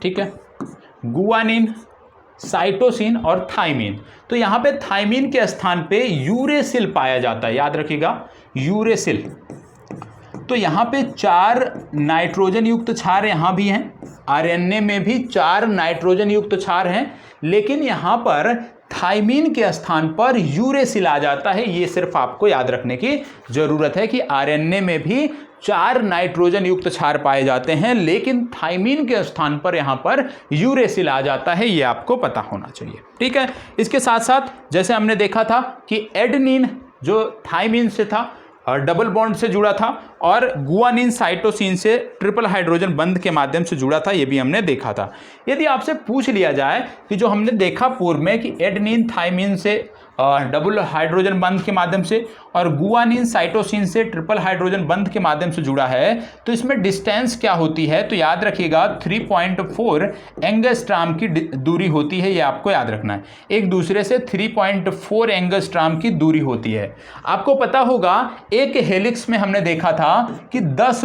ठीक है, गुआनिन, साइटोसिन और थाइमिन। तो यहाँ पे थाइमिन के स्थान पे यूरेसिल पाया जाता है, याद रखिएगा यूरेसिल। तो यहाँ पे 4 नाइट्रोजन युक्त क्षार यहाँ भी हैं, आरएनए में भी 4 नाइट्रोजन युक्त क्षार हैं, लेकिन यहाँ पर थाइमिन के स्थान पर यूरेसिल आ जाता है। ये सिर्फ आपको याद रखने की जरूरत है कि आरएनए में भी 4 नाइट्रोजन युक्त क्षार पाए जाते हैं, लेकिन थाइमिन के स्थान पर यहाँ पर यूरेसिल आ जाता है, ये आपको पता होना चाहिए, ठीक है। इसके साथ साथ जैसे हमने देखा था कि एडेनिन जो थाइमिन से था और डबल बॉन्ड से जुड़ा था, और गुआनिन साइटोसिन से ट्रिपल हाइड्रोजन बंध के माध्यम से जुड़ा था, ये भी हमने देखा था। यदि आपसे पूछ लिया जाए कि जो हमने देखा पूर्व में कि एडेनिन थाइमिन से डबल हाइड्रोजन बंध के माध्यम से और गुआनिन साइटोसिन से ट्रिपल हाइड्रोजन बंध के माध्यम से जुड़ा है, तो इसमें डिस्टेंस क्या होती है? तो याद रखिएगा 3.4 एंगस्ट्राम की दूरी होती है, ये आपको याद रखना है। एक दूसरे से 3.4 एंगस्ट्राम की दूरी होती है। आपको पता होगा एक हेलिक्स में हमने देखा था कि 10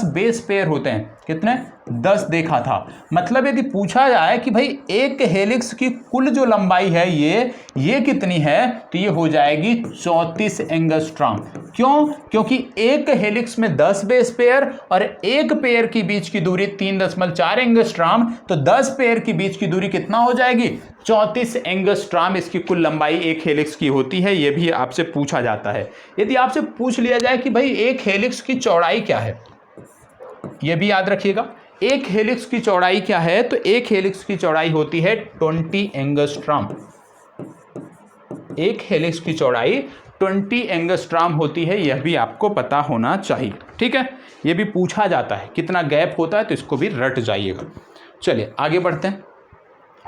बेस पेयर होते हैं। कितने? 10 देखा था। मतलब यदि पूछा जाए कि भाई एक हेलिक्स की कुल जो लंबाई है ये कितनी है, तो ये हो जाएगी 34 एंगस्ट्राम। क्यों? क्योंकि एक हेलिक्स में 10 बेस पेयर और एक पेयर की बीच की दूरी 3.4 एंगस्ट्राम, तो 10 पेयर की बीच की दूरी कितना हो जाएगी? 34 एंगस्ट्राम इसकी कुल लंबाई एक हेलिक्स की होती है। यह भी आपसे पूछा जाता है। यदि आपसे पूछ लिया जाए कि भाई एक हेलिक्स की चौड़ाई क्या है, यह भी याद रखिएगा। एक हेलिक्स की चौड़ाई क्या है? तो एक हेलिक्स की चौड़ाई होती है 20 एंगस्ट्राम। एक हेलिक्स की चौड़ाई 20 एंगस्ट्राम होती है, यह भी आपको पता होना चाहिए, ठीक है। यह भी पूछा जाता है कितना गैप होता है, तो इसको भी रट जाइएगा। चलिए आगे बढ़ते हैं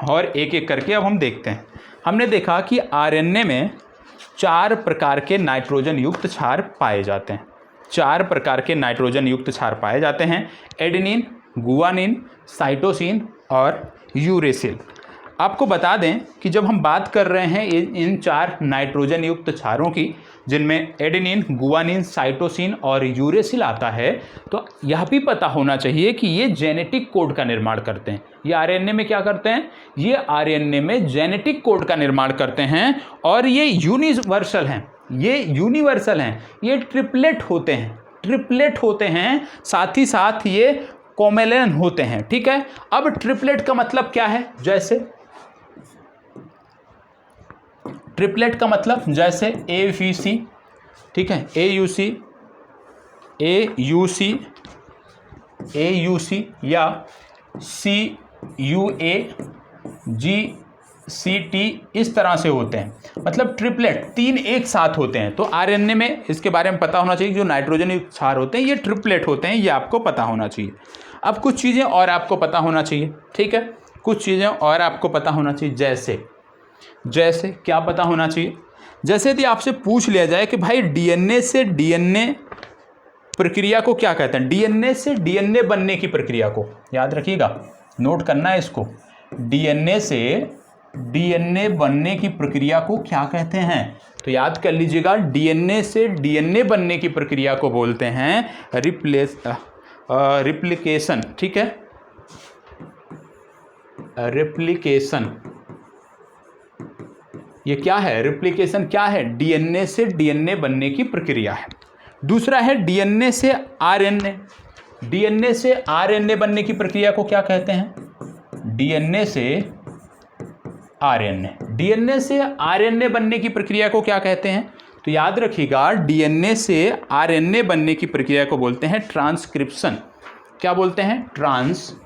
और एक एक करके अब हम देखते हैं। हमने देखा कि आरएनए में 4 प्रकार के नाइट्रोजन युक्त क्षार पाए जाते हैं। 4 प्रकार के नाइट्रोजन युक्त क्षार पाए जाते हैं, एडेनिन, गुआनिन, साइटोसिन और यूरेसिल। आपको बता दें कि जब हम बात कर रहे हैं इन 4 नाइट्रोजन युक्त क्षारों की, जिनमें एडेनिन, गुआनिन, साइटोसिन और यूरेसिल आता है, तो यह भी पता होना चाहिए कि ये जेनेटिक कोड का निर्माण करते हैं। ये आरएनए में क्या करते हैं? ये आरएनए में जेनेटिक कोड का निर्माण करते हैं और ये यूनिवर्सल हैं। ये ट्रिपलेट होते हैं, साथ ही साथ ये कोमेलन होते हैं, ठीक है। अब ट्रिपलेट का मतलब क्या है? जैसे ट्रिपलेट का मतलब जैसे AUC, ठीक है, AUC, AUC या CUAGCT इस तरह से होते हैं, मतलब ट्रिपलेट, 3 एक साथ होते हैं। तो आरएनए में इसके बारे में पता होना चाहिए, जो नाइट्रोजन युक्त क्षार होते हैं ये ट्रिपलेट होते हैं, ये आपको पता होना चाहिए। अब कुछ चीज़ें और आपको पता होना चाहिए, ठीक है, कुछ चीज़ें और आपको पता होना चाहिए। जैसे क्या पता होना चाहिए? जैसे यदि आपसे पूछ लिया जाए कि भाई डीएनए से डीएनए प्रक्रिया को क्या कहते हैं, डीएनए से डीएनए बनने की प्रक्रिया को, याद रखिएगा, नोट करना है इसको, डीएनए से डीएनए बनने की प्रक्रिया को क्या कहते हैं? तो याद कर लीजिएगा, डीएनए से डीएनए बनने की प्रक्रिया को बोलते हैं रिप्लिकेशन, ठीक है, रेप्लिकेशन। ये क्या है? रेप्लिकेशन क्या है? डीएनए से डीएनए बनने की प्रक्रिया है। दूसरा है डीएनए से आरएनए। डीएनए से आरएनए बनने की प्रक्रिया को क्या कहते हैं? डीएनए से आरएनए। डीएनए से आरएनए बनने की प्रक्रिया को क्या कहते हैं? तो याद रखिएगा, डीएनए से आरएनए बनने की प्रक्रिया को बोलते हैं ट्रांसक्रिप्शन। क्या बोलते हैं? ट्रांसक्रिप्शन।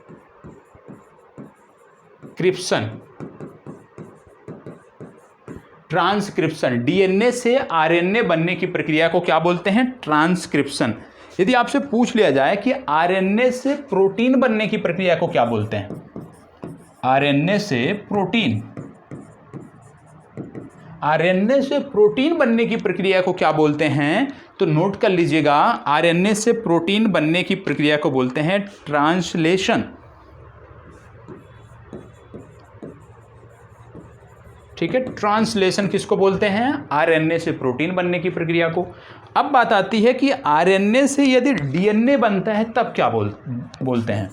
डीएनए से आरएनए बनने की प्रक्रिया को क्या बोलते हैं? ट्रांसक्रिप्शन। यदि आपसे पूछ लिया जाए कि आरएनए से प्रोटीन बनने की प्रक्रिया को क्या बोलते हैं? आरएनए से प्रोटीन बनने की प्रक्रिया को क्या बोलते हैं? तो नोट कर लीजिएगा, आरएनए से प्रोटीन बनने की प्रक्रिया को बोलते हैं ट्रांसलेशन, ठीक है। ट्रांसलेशन किसको बोलते हैं? आरएनए से प्रोटीन बनने की प्रक्रिया को। अब बात आती है कि आरएनए से यदि डीएनए बनता है तब क्या बोलते हैं?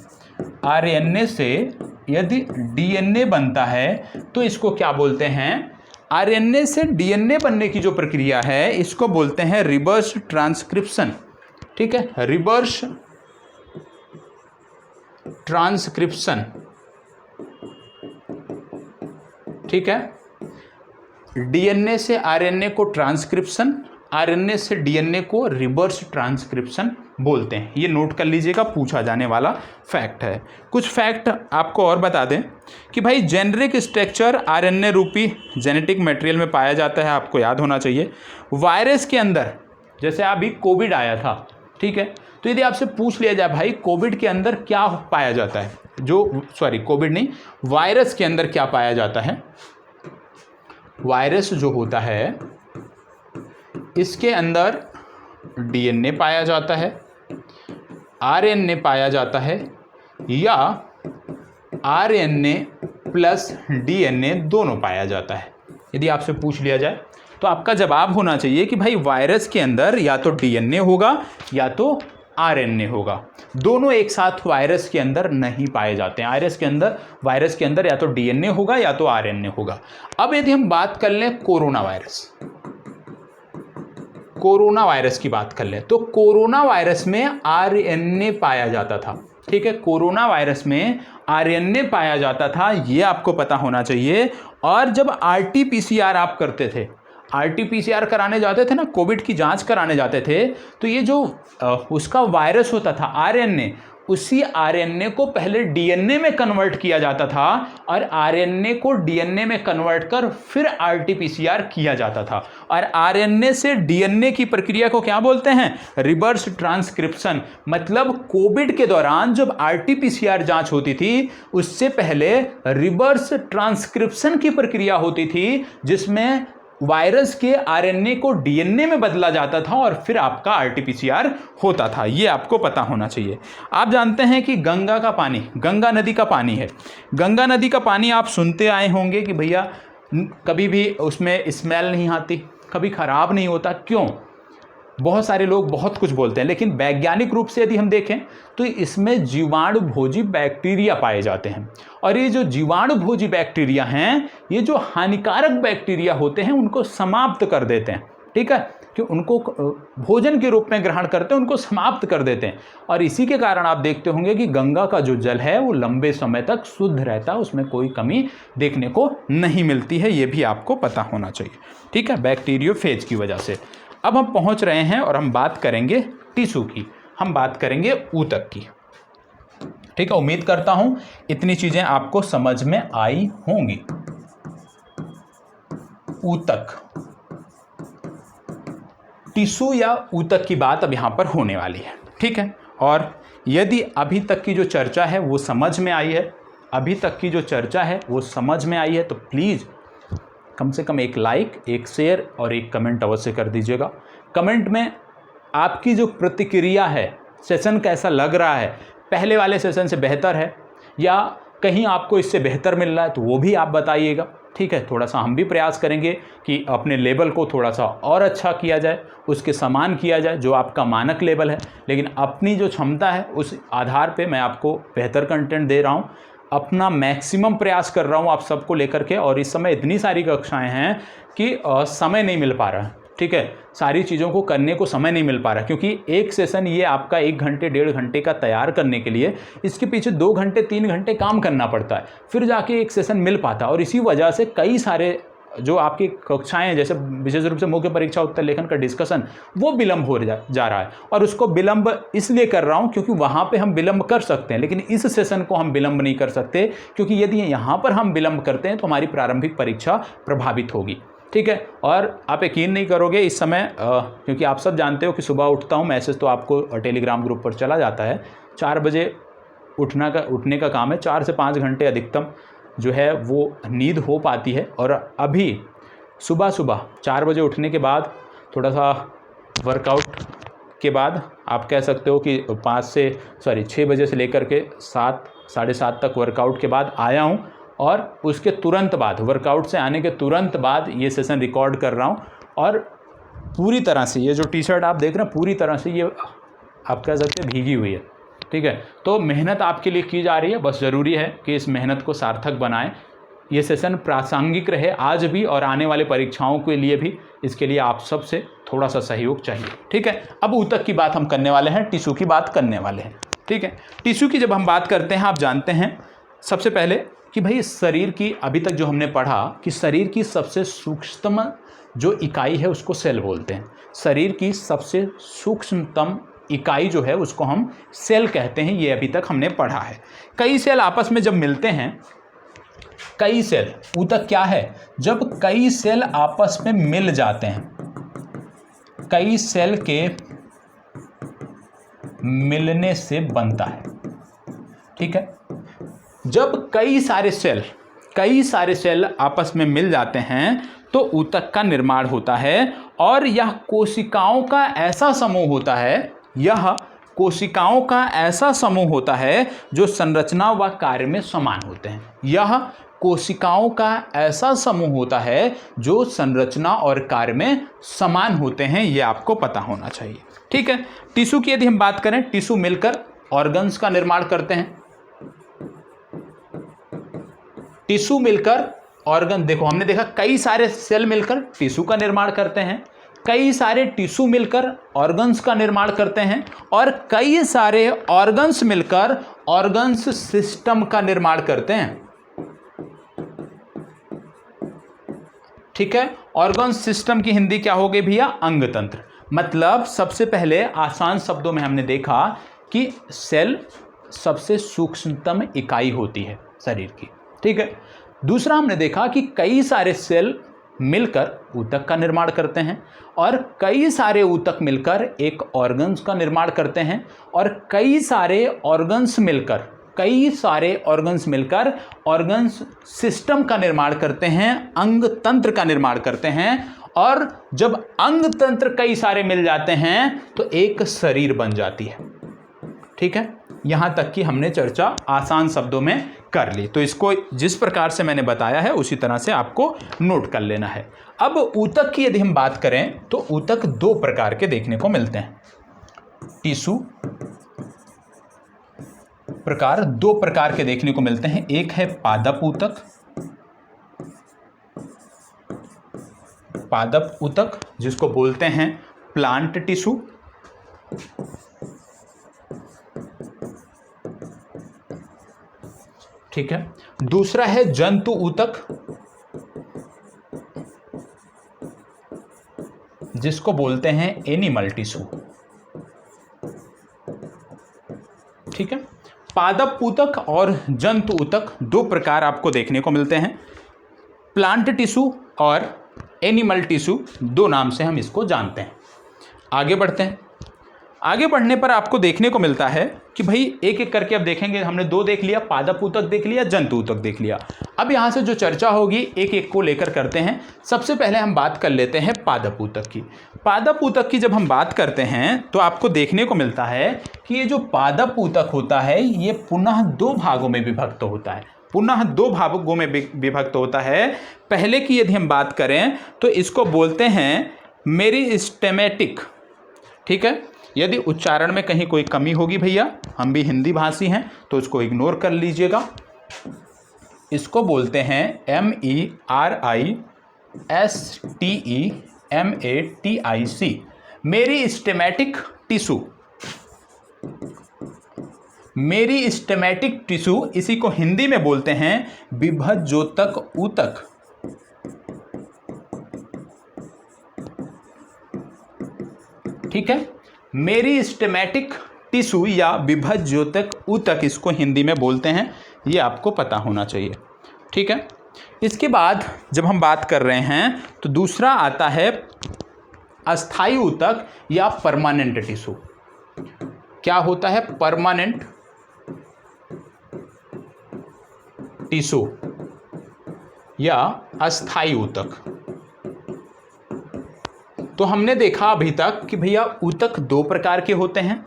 आरएनए से यदि डीएनए बनता है तो इसको क्या बोलते हैं? आरएनए से डीएनए बनने की जो प्रक्रिया है इसको बोलते हैं रिवर्स ट्रांसक्रिप्शन, ठीक है, रिवर्स ट्रांसक्रिप्शन, ठीक है। डीएनए से आरएनए को ट्रांसक्रिप्शन, आरएनए से डीएनए को रिवर्स ट्रांसक्रिप्शन बोलते हैं। ये नोट कर लीजिएगा, पूछा जाने वाला फैक्ट है। कुछ फैक्ट आपको और बता दें कि भाई जेनेरिक स्ट्रक्चर आरएनए रूपी जेनेटिक मटेरियल में पाया जाता है, आपको याद होना चाहिए। वायरस के अंदर, जैसे अभी कोविड आया था, ठीक है, तो यदि आपसे पूछ लिया जाए भाई कोविड के अंदर क्या पाया जाता है, कोविड नहीं, वायरस के अंदर क्या पाया जाता है? वायरस जो होता है इसके अंदर डीएनए पाया जाता है, आरएनए पाया जाता है, या आरएनए प्लस डीएनए दोनों पाया जाता है। यदि आपसे पूछ लिया जाए तो आपका जवाब होना चाहिए कि भाई वायरस के अंदर या तो डीएनए होगा या तो आरएनए होगा। दोनों एक साथ वायरस के अंदर नहीं पाए जाते हैं। वायरस के अंदर या तो डीएनए होगा या तो आरएनए होगा। अब यदि हम बात कर लें कोरोना वायरस की बात कर लें, तो कोरोना वायरस में आरएनए पाया जाता था, ठीक है, कोरोना वायरस में आरएनए पाया जाता था, ये आपको पता होना चाहिए। और जब आरटीपीसीआर आप करते थे, आरटीपीसीआर कराने जाते थे ना, कोविड की जांच कराने जाते थे, तो ये जो उसका वायरस होता था आरएनए, उसी आरएनए को पहले डीएनए में कन्वर्ट किया जाता था और आरएनए को डीएनए में कन्वर्ट कर फिर आरटीपीसीआर किया जाता था। और आरएनए से डीएनए की प्रक्रिया को क्या बोलते हैं? Reverse transcription. मतलब कोविड के दौरान जब आरटीपीसीआर जांच होती थी उससे पहले रिवर्स ट्रांसक्रिप्शन की प्रक्रिया होती थी, जिसमें वायरस के आरएनए को डीएनए में बदला जाता था और फिर आपका आरटीपीसीआर होता था। ये आपको पता होना चाहिए। आप जानते हैं कि गंगा नदी का पानी है। गंगा नदी का पानी आप सुनते आए होंगे कि भैया कभी भी उसमें स्मेल नहीं आती, कभी खराब नहीं होता। क्यों? बहुत सारे लोग बहुत कुछ बोलते हैं, लेकिन वैज्ञानिक रूप से यदि हम देखें तो इसमें जीवाणु भोजी बैक्टीरिया पाए जाते हैं। और ये जो जीवाणु भोजी बैक्टीरिया हैं, ये जो हानिकारक बैक्टीरिया होते हैं उनको समाप्त कर देते हैं, ठीक है, कि उनको भोजन के रूप में ग्रहण करते हैं, उनको समाप्त कर देते हैं। और इसी के कारण आप देखते होंगे कि गंगा का जो जल है वो लंबे समय तक शुद्ध रहता है, उसमें कोई कमी देखने को नहीं मिलती है। ये भी आपको पता होना चाहिए, ठीक है, बैक्टीरियोफेज की वजह से। अब हम पहुंच रहे हैं और हम बात करेंगे टिश्यू की, हम बात करेंगे ऊतक की। ठीक है, उम्मीद करता हूं इतनी चीजें आपको समझ में आई होंगी। ऊतक, टिश्यू या ऊतक की बात अब यहां पर होने वाली है। ठीक है, और यदि अभी तक की जो चर्चा है वो समझ में आई है, अभी तक की जो चर्चा है वो समझ में आई है, तो प्लीज़ कम से कम एक लाइक, एक शेयर और एक कमेंट अवश्य कर दीजिएगा। कमेंट में आपकी जो प्रतिक्रिया है, सेशन कैसा लग रहा है, पहले वाले सेशन से बेहतर है या कहीं आपको इससे बेहतर मिल रहा है, तो वो भी आप बताइएगा। ठीक है, थोड़ा सा हम भी प्रयास करेंगे कि अपने लेवल को थोड़ा सा और अच्छा किया जाए, उसके समान किया जाए जो आपका मानक लेवल है, लेकिन अपनी जो क्षमता है उस आधार पे मैं आपको बेहतर कंटेंट दे रहा हूँ। अपना मैक्सिमम प्रयास कर रहा हूँ आप सबको लेकर के, और इस समय इतनी सारी कक्षाएं हैं कि समय नहीं मिल पा रहा है। ठीक है, सारी चीज़ों को करने को समय नहीं मिल पा रहा, क्योंकि एक सेशन ये आपका 1 घंटे 1.5 घंटे का तैयार करने के लिए इसके पीछे 2 घंटे 3 घंटे काम करना पड़ता है, फिर जाके एक सेशन मिल पाता है। और इसी वजह से कई सारे जो आपकी कक्षाएं हैं, जैसे विशेष रूप से मुख्य परीक्षा उत्तर लेखन का डिस्कशन, वो विलम्ब हो जा रहा है। और उसको विलम्ब इसलिए कर रहा हूँ क्योंकि वहाँ पे हम विलम्ब कर सकते हैं, लेकिन इस सेशन को हम विलम्ब नहीं कर सकते, क्योंकि यदि यहाँ पर हम विलम्ब करते हैं तो हमारी प्रारंभिक परीक्षा प्रभावित होगी। ठीक है, और आप यकीन नहीं करोगे इस समय, क्योंकि आप सब जानते हो कि सुबह उठता हूँ, मैसेज तो आपको टेलीग्राम ग्रुप पर चला जाता है, 4 बजे उठने का काम है, 4 से 5 घंटे अधिकतम जो है वो नींद हो पाती है। और अभी सुबह 4 बजे उठने के बाद थोड़ा सा वर्कआउट के बाद, आप कह सकते हो कि 6 बजे से लेकर के 7 साढ़े 7 तक वर्कआउट के बाद आया हूँ, और उसके तुरंत बाद, वर्कआउट से आने के तुरंत बाद ये सेशन रिकॉर्ड कर रहा हूँ। और पूरी तरह से ये जो टी शर्ट आप देख रहे हैं, पूरी तरह से ये आप कह सकते हैं भीगी हुई है। ठीक है, तो मेहनत आपके लिए की जा रही है, बस ज़रूरी है कि इस मेहनत को सार्थक बनाएं। ये सेशन प्रासंगिक रहे आज भी और आने वाले परीक्षाओं के लिए भी, इसके लिए आप सबसे थोड़ा सा सहयोग चाहिए। ठीक है, अब ऊतक की बात हम करने वाले हैं, टिश्यू की बात करने वाले हैं। ठीक है, टिश्यू की जब हम बात करते हैं, आप जानते हैं सबसे पहले कि भाई शरीर की, अभी तक जो हमने पढ़ा कि शरीर की सबसे सूक्ष्मतम जो इकाई है उसको सेल बोलते हैं। शरीर की सबसे सूक्ष्मतम इकाई जो है उसको हम सेल कहते हैं, ये अभी तक हमने पढ़ा है। कई सेल आपस में जब मिलते हैं, कई सेल, ऊतक क्या है? जब कई सेल आपस में मिल जाते हैं, कई सेल के मिलने से बनता है। ठीक है, जब कई सारे सेल आपस में मिल जाते हैं तो ऊतक का निर्माण होता है, और यह कोशिकाओं का ऐसा समूह होता है जो संरचना व कार्य में समान होते हैं। यह कोशिकाओं का ऐसा समूह होता है जो संरचना और कार्य में समान होते हैं, यह आपको पता होना चाहिए। ठीक है, टिश्यू की यदि हम बात करें, टिश्यू मिलकर ऑर्गन्स का निर्माण करते हैं। टिश्यू मिलकर ऑर्गन, देखो हमने देखा कई सारे सेल मिलकर टिश्यू का निर्माण करते हैं, कई सारे टिश्यू मिलकर ऑर्गन्स का निर्माण करते हैं, और कई सारे ऑर्गन्स मिलकर ऑर्गन्स सिस्टम का निर्माण करते हैं। ठीक है, ऑर्गन सिस्टम की हिंदी क्या हो गई भैया? अंग तंत्र। मतलब सबसे पहले आसान शब्दों में हमने देखा कि सेल सबसे सूक्ष्मतम इकाई होती है शरीर की। ठीक है, दूसरा हमने देखा कि कई सारे सेल मिलकर ऊतक का निर्माण करते हैं, और कई सारे ऊतक मिलकर एक ऑर्गन्स का निर्माण करते हैं, और कई सारे ऑर्गन्स मिलकर ऑर्गन्स सिस्टम का निर्माण करते हैं, अंग तंत्र का निर्माण करते हैं। और जब अंग तंत्र कई सारे मिल जाते हैं तो एक शरीर बन जाती है। ठीक है, यहां तक कि हमने चर्चा आसान शब्दों में कर ली, तो इसको जिस प्रकार से मैंने बताया है उसी तरह से आपको नोट कर लेना है। अब ऊतक की यदि हम बात करें तो ऊतक 2 प्रकार के देखने को मिलते हैं। टिश्यू प्रकार 2 प्रकार के देखने को मिलते हैं। एक है पादप ऊतक, जिसको बोलते हैं प्लांट टिश्यू। ठीक है, दूसरा है जंतु ऊतक, जिसको बोलते हैं एनिमल टिश्यू। ठीक है, पादप ऊतक और जंतु ऊतक दो प्रकार आपको देखने को मिलते हैं। प्लांट टिश्यू और एनिमल टिश्यू, दो नाम से हम इसको जानते हैं। आगे बढ़ते हैं। आगे बढ़ने पर आपको देखने को मिलता है कि भाई एक एक करके अब देखेंगे। हमने दो देख लिया, पादप ऊतक देख लिया, जंतु ऊतक देख लिया। अब यहाँ से जो चर्चा होगी एक एक को लेकर करते हैं। सबसे पहले हम बात कर लेते हैं पादप ऊतक की। पादप ऊतक की जब हम बात करते हैं तो आपको देखने को मिलता है कि ये जो पादप ऊतक होता है ये पुनः दो भागों में विभक्त होता है। पुनः दो भागों में विभक्त होता है। पहले की यदि हम बात करें तो इसको बोलते हैं मेरिस्टेमेटिक। ठीक है, यदि उच्चारण में कहीं कोई कमी होगी भैया, हम भी हिंदी भाषी हैं तो उसको इग्नोर कर लीजिएगा। इसको बोलते हैं MERISTEMATIC, meristematic tissue. Meristematic tissue, इसी को हिंदी में बोलते हैं विभज्योतक ऊतक। ठीक है, मेरिस्टेमेटिक टिश्यू या विभज्योतक ऊतक इसको हिंदी में बोलते हैं, ये आपको पता होना चाहिए। ठीक है, इसके बाद जब हम बात कर रहे हैं तो दूसरा आता है अस्थायी ऊतक या परमानेंट टिश्यू। क्या होता है परमानेंट टिश्यू या अस्थायी ऊतक? तो हमने देखा अभी तक कि भैया ऊतक दो प्रकार के होते हैं।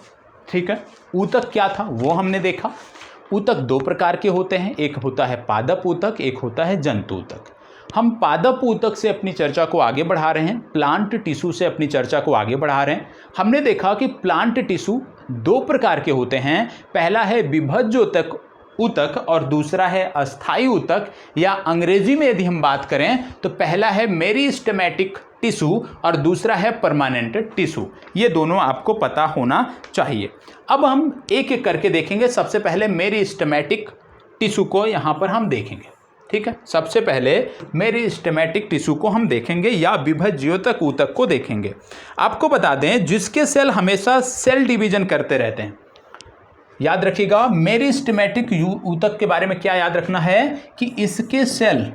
ठीक है, ऊतक क्या था वो हमने देखा। ऊतक दो प्रकार के होते हैं, एक होता है पादप ऊतक, एक होता है जंतु ऊतक। हम पादप ऊतक से अपनी चर्चा को आगे बढ़ा रहे हैं, प्लांट टिश्यू से अपनी चर्चा को आगे बढ़ा रहे हैं। हमने देखा कि प्लांट टिश्यू दो प्रकार के होते हैं, पहला है विभज्योतक ऊतक और दूसरा है अस्थायी ऊतक, या अंग्रेजी में यदि हम बात करें तो पहला है मेरिस्टेमेटिक टिश्यू और दूसरा है परमानेंट टिश्यू। ये दोनों आपको पता होना चाहिए। अब हम एक एक करके देखेंगे। सबसे पहले मेरिस्टेमेटिक टिश्यू को यहाँ पर हम देखेंगे। ठीक है, सबसे पहले मेरिस्टेमेटिक टिश्यू को हम देखेंगे या विभज्योतक ऊतक को देखेंगे। आपको बता दें जिसके सेल हमेशा सेल डिवीजन करते रहते हैं। याद रखिएगा मेरिस्टेमेटिक ऊतक के बारे में क्या याद रखना है कि इसके सेल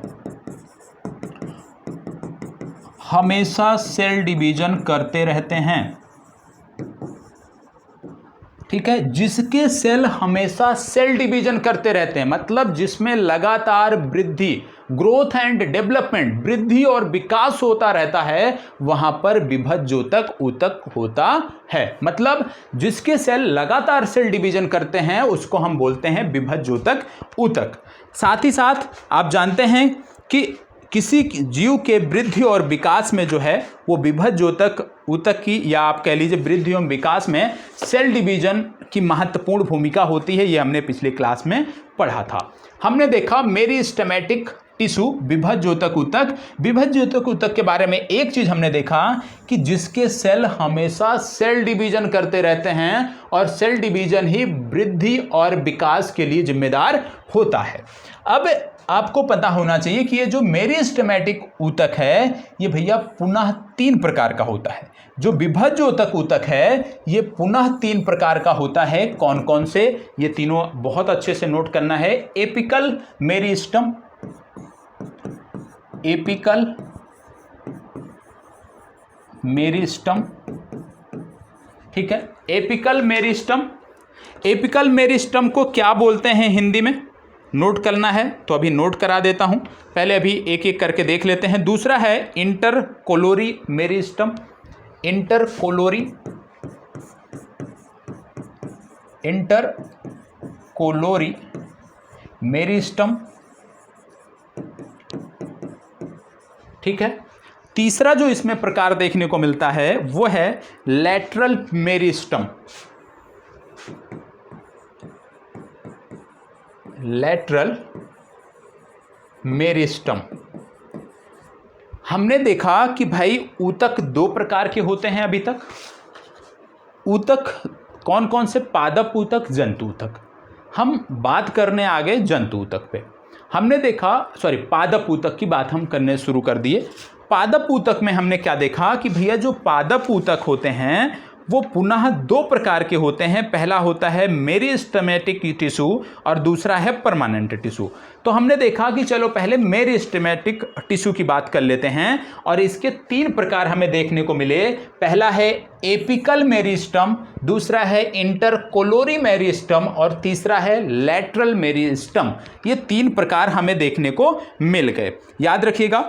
हमेशा सेल डिवीजन करते रहते हैं। ठीक है, जिसके सेल हमेशा सेल डिवीजन करते रहते हैं मतलब जिसमें लगातार वृद्धि, ग्रोथ एंड डेवलपमेंट, वृद्धि और विकास होता रहता है, वहां पर विभज्योतक ऊतक होता है। मतलब जिसके सेल लगातार सेल डिवीजन करते हैं उसको हम बोलते हैं विभज्योतक ऊतक। साथ ही साथ आप जानते हैं कि किसी जीव के वृद्धि और विकास में जो है वो विभज्योतक ऊतक की, या आप कह लीजिए वृद्धि एवं विकास में सेल डिवीजन की महत्वपूर्ण भूमिका होती है। ये हमने पिछले क्लास में पढ़ा था। हमने देखा मेरिस्टेमेटिक टिश्यू, विभज्योतक ऊतक। विभज्योतक ऊतक के बारे में एक चीज हमने देखा कि जिसके सेल हमेशा सेल डिवीजन करते रहते हैं और सेल डिवीजन ही वृद्धि और विकास के लिए जिम्मेदार होता है। अब आपको पता होना चाहिए कि ये जो मेरिस्टेमेटिक ऊतक है ये भैया पुनः तीन प्रकार का होता है। जो विभज्योतक ऊतक है ये पुनः तीन प्रकार का होता है। कौन कौन से? ये तीनों बहुत अच्छे से नोट करना है। एपिकल मेरिस्टम, एपिकल मेरिस्टम, ठीक है, एपिकल मेरिस्टम। एपिकल मेरिस्टम को क्या बोलते हैं हिंदी में? नोट करना है तो अभी नोट करा देता हूं। पहले अभी एक एक करके देख लेते हैं। दूसरा है इंटरकोलोरी मेरिस्टम, इंटरकोलोरी, इंटरकोलोरी मेरिस्टम, ठीक है। तीसरा जो इसमें प्रकार देखने को मिलता है वो है लैटरल मेरिस्टम, लैटरल मेरिस्टम। हमने देखा कि भाई ऊतक दो प्रकार के होते हैं अभी तक। ऊतक कौन कौन से? पादप ऊतक, जंतु ऊतक। हम बात करने आ गए जंतु ऊतक पे। हमने देखा, सॉरी, पादप ऊतक की बात हम करने शुरू कर दिए। पादप ऊतक में हमने क्या देखा कि भैया जो पादप ऊतक होते हैं वो पुनः दो प्रकार के होते हैं। पहला होता है मेरिस्टेमेटिक टिश्यू और दूसरा है परमानेंट टिश्यू। तो हमने देखा कि चलो पहले मेरिस्टेमेटिक टिश्यू की बात कर लेते हैं और इसके तीन प्रकार हमें देखने को मिले। पहला है एपिकल मेरिस्टम, दूसरा है इंटरकोलोरी मेरिस्टम और तीसरा है लैटरल मेरिस्टम। ये तीन प्रकार हमें देखने को मिल गए, याद रखिएगा।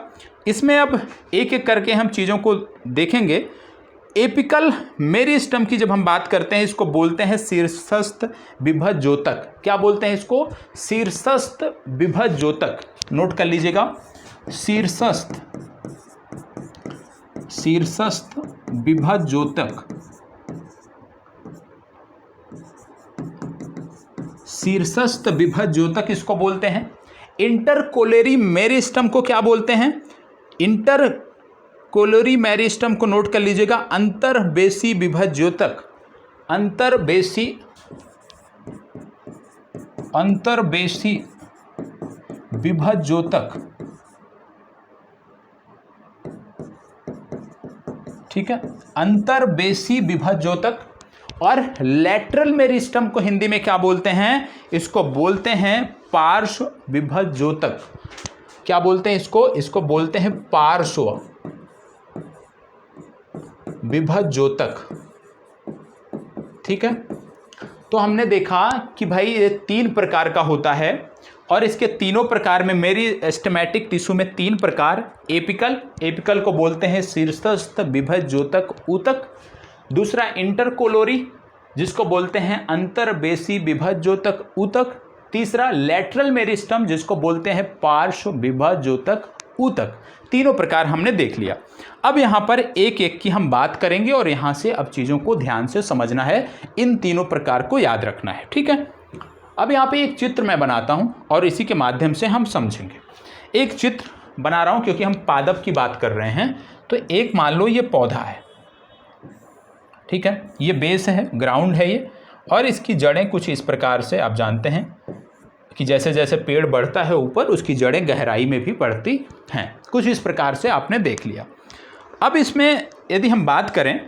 इसमें अब एक एक करके हम चीज़ों को देखेंगे। एपिकल मेरिस्टम की जब हम बात करते हैं, इसको बोलते हैं शीर्षस्थ विभज्योतक। क्या बोलते हैं इसको? शीर्षस्थ विभज्योतक। नोट कर लीजिएगा, शीर्षस्थ विभज्योतक। शीर्षस्थ विभज्योतक इसको बोलते हैं। इंटरकोलोरी मेरिस्टम को क्या बोलते हैं? इंटरकोलोरी मेरिस्टम को नोट कर लीजिएगा, अंतर्बेसी विभज्योतक। अंतर्बेसी विभज्योतक, ठीक है, अंतर्बेसी विभज्योतक। और लैटरल मेरिस्टम को हिंदी में क्या बोलते हैं? इसको बोलते हैं पार्श्व विभज्योतक। क्या बोलते हैं इसको? इसको बोलते हैं पार्श्व विभज्योतक, ठीक है। तो हमने देखा कि भाई ये तीन प्रकार का होता है और इसके तीनों प्रकार में मेरिस्टेमेटिक टिश्यू में तीन प्रकार। एपिकल को बोलते हैं शीर्षस्थ विभज्योतक ऊतक। दूसरा इंटरकोलोरी, जिसको बोलते हैं अंतर्बेसी विभज्योतक ऊतक। तीसरा लैटरल मेरिस्टम, जिसको बोलते हैं पार्श्व विभज्योतक ऊतक। तीनों प्रकार हमने देख लिया। अब यहाँ पर एक एक की हम बात करेंगे और यहाँ से अब चीज़ों को ध्यान से समझना है, इन तीनों प्रकार को याद रखना है, ठीक है। अब यहाँ पे एक चित्र मैं बनाता हूँ और इसी के माध्यम से हम समझेंगे। एक चित्र बना रहा हूँ क्योंकि हम पादप की बात कर रहे हैं। तो एक मान लो ये पौधा है, ठीक है, ये बेस है, ग्राउंड है ये, और इसकी जड़ें कुछ इस प्रकार से आप जानते हैं कि जैसे जैसे पेड़ बढ़ता है ऊपर, उसकी जड़ें गहराई में भी बढ़ती हैं। कुछ इस प्रकार से आपने देख लिया। अब इसमें यदि हम बात करें,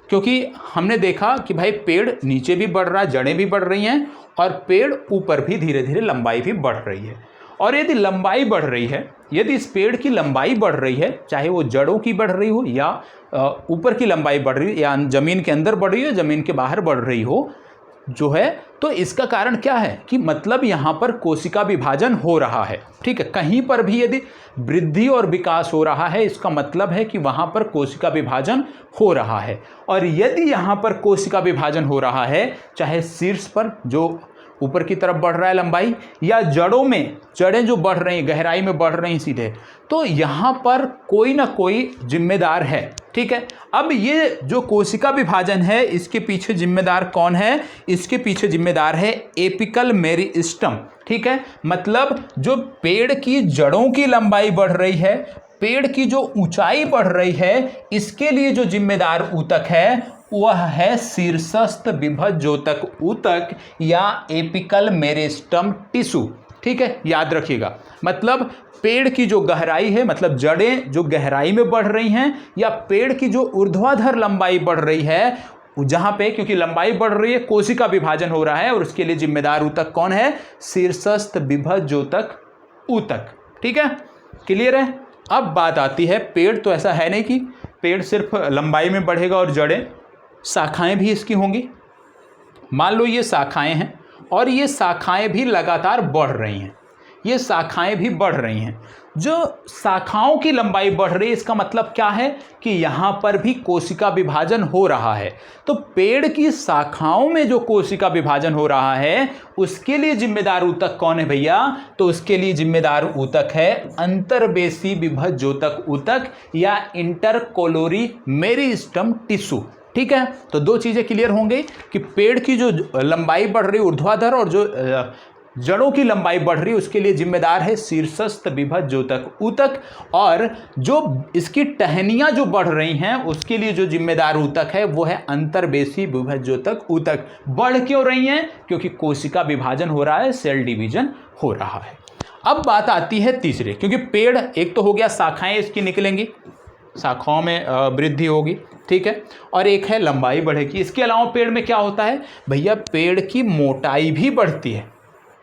क्योंकि हमने देखा कि भाई पेड़ नीचे भी बढ़ रहा है, जड़ें भी बढ़ रही हैं और पेड़ ऊपर भी धीरे धीरे लंबाई भी बढ़ रही है। और यदि लंबाई बढ़ रही है, यदि इस पेड़ की लंबाई बढ़ रही है, चाहे वो जड़ों की बढ़ रही हो या ऊपर की लंबाई बढ़ रही हो या ज़मीन के अंदर बढ़ रही हो, ज़मीन के बाहर बढ़ रही हो जो है, तो इसका कारण क्या है कि मतलब यहाँ पर कोशिका विभाजन हो रहा है, ठीक है। कहीं पर भी यदि वृद्धि और विकास हो रहा है, इसका मतलब है कि वहाँ पर कोशिका विभाजन हो रहा है। और यदि यहाँ पर कोशिका विभाजन हो रहा है, चाहे शीर्ष पर जो ऊपर की तरफ बढ़ रहा है लंबाई, या जड़ों में, जड़ें जो बढ़ रही हैं, गहराई में बढ़ रही हैं सीधे, तो यहाँ पर कोई ना कोई जिम्मेदार है, ठीक है। अब ये जो कोशिका विभाजन है, इसके पीछे जिम्मेदार कौन है? इसके पीछे जिम्मेदार है एपिकल मेरिस्टम, ठीक है। मतलब जो पेड़ की जड़ों की लंबाई बढ़ रही है, पेड़ की जो ऊंचाई बढ़ रही है, इसके लिए जो जिम्मेदार ऊतक है वह है शीर्षस्थ विभज्योतक ऊतक या एपिकल मेरिस्टम टिश्यू, ठीक है, याद रखिएगा। मतलब पेड़ की जो गहराई है, मतलब जड़ें जो गहराई में बढ़ रही हैं, या पेड़ की जो ऊर्ध्वाधर लंबाई बढ़ रही है, जहां पे क्योंकि लंबाई बढ़ रही है, कोशिका विभाजन हो रहा है और उसके लिए जिम्मेदार ऊतक कौन है? शीर्षस्थ विभज्योतक ऊतक, ठीक है, क्लियर है। अब बात आती है, पेड़ तो ऐसा है नहीं कि पेड़ सिर्फ लंबाई में बढ़ेगा और जड़ें, शाखाएं भी इसकी होंगी। मान लो ये शाखाएं हैं और ये शाखाएं भी लगातार बढ़ रही हैं, ये शाखाएं भी बढ़ रही हैं। जो शाखाओं की लंबाई बढ़ रही है, इसका मतलब क्या है कि यहाँ पर भी कोशिका विभाजन हो रहा है। तो पेड़ की शाखाओं में जो कोशिका विभाजन हो रहा है, उसके लिए जिम्मेदार ऊतक कौन है भैया? तो उसके लिए जिम्मेदार ऊतक है अंतर्बेसी विभज्योतक ऊतक या इंटरकोलोरी मेरिस्टम टिश्यू, ठीक है। तो दो चीज़ें क्लियर होंगी कि पेड़ की जो लंबाई बढ़ रही है ऊर्ध्वाधर और जो जड़ों की लंबाई बढ़ रही है, उसके लिए जिम्मेदार है शीर्षस्थ विभज्योतक ऊतक, और जो इसकी टहनियाँ जो बढ़ रही हैं, उसके लिए जो जिम्मेदार ऊतक है वो है अंतर्बेसी विभज्योतक ऊतक। बढ़ क्यों रही हैं? क्योंकि कोशिका विभाजन हो रहा है, सेल डिवीजन हो रहा है। अब बात आती है तीसरे, क्योंकि पेड़ एक तो हो गया, शाखाएं इसकी निकलेंगी, शाखाओं में वृद्धि होगी, ठीक है, और एक है लंबाई बढ़ेगी। इसके अलावा पेड़ में क्या होता है भैया, पेड़ की मोटाई भी बढ़ती है,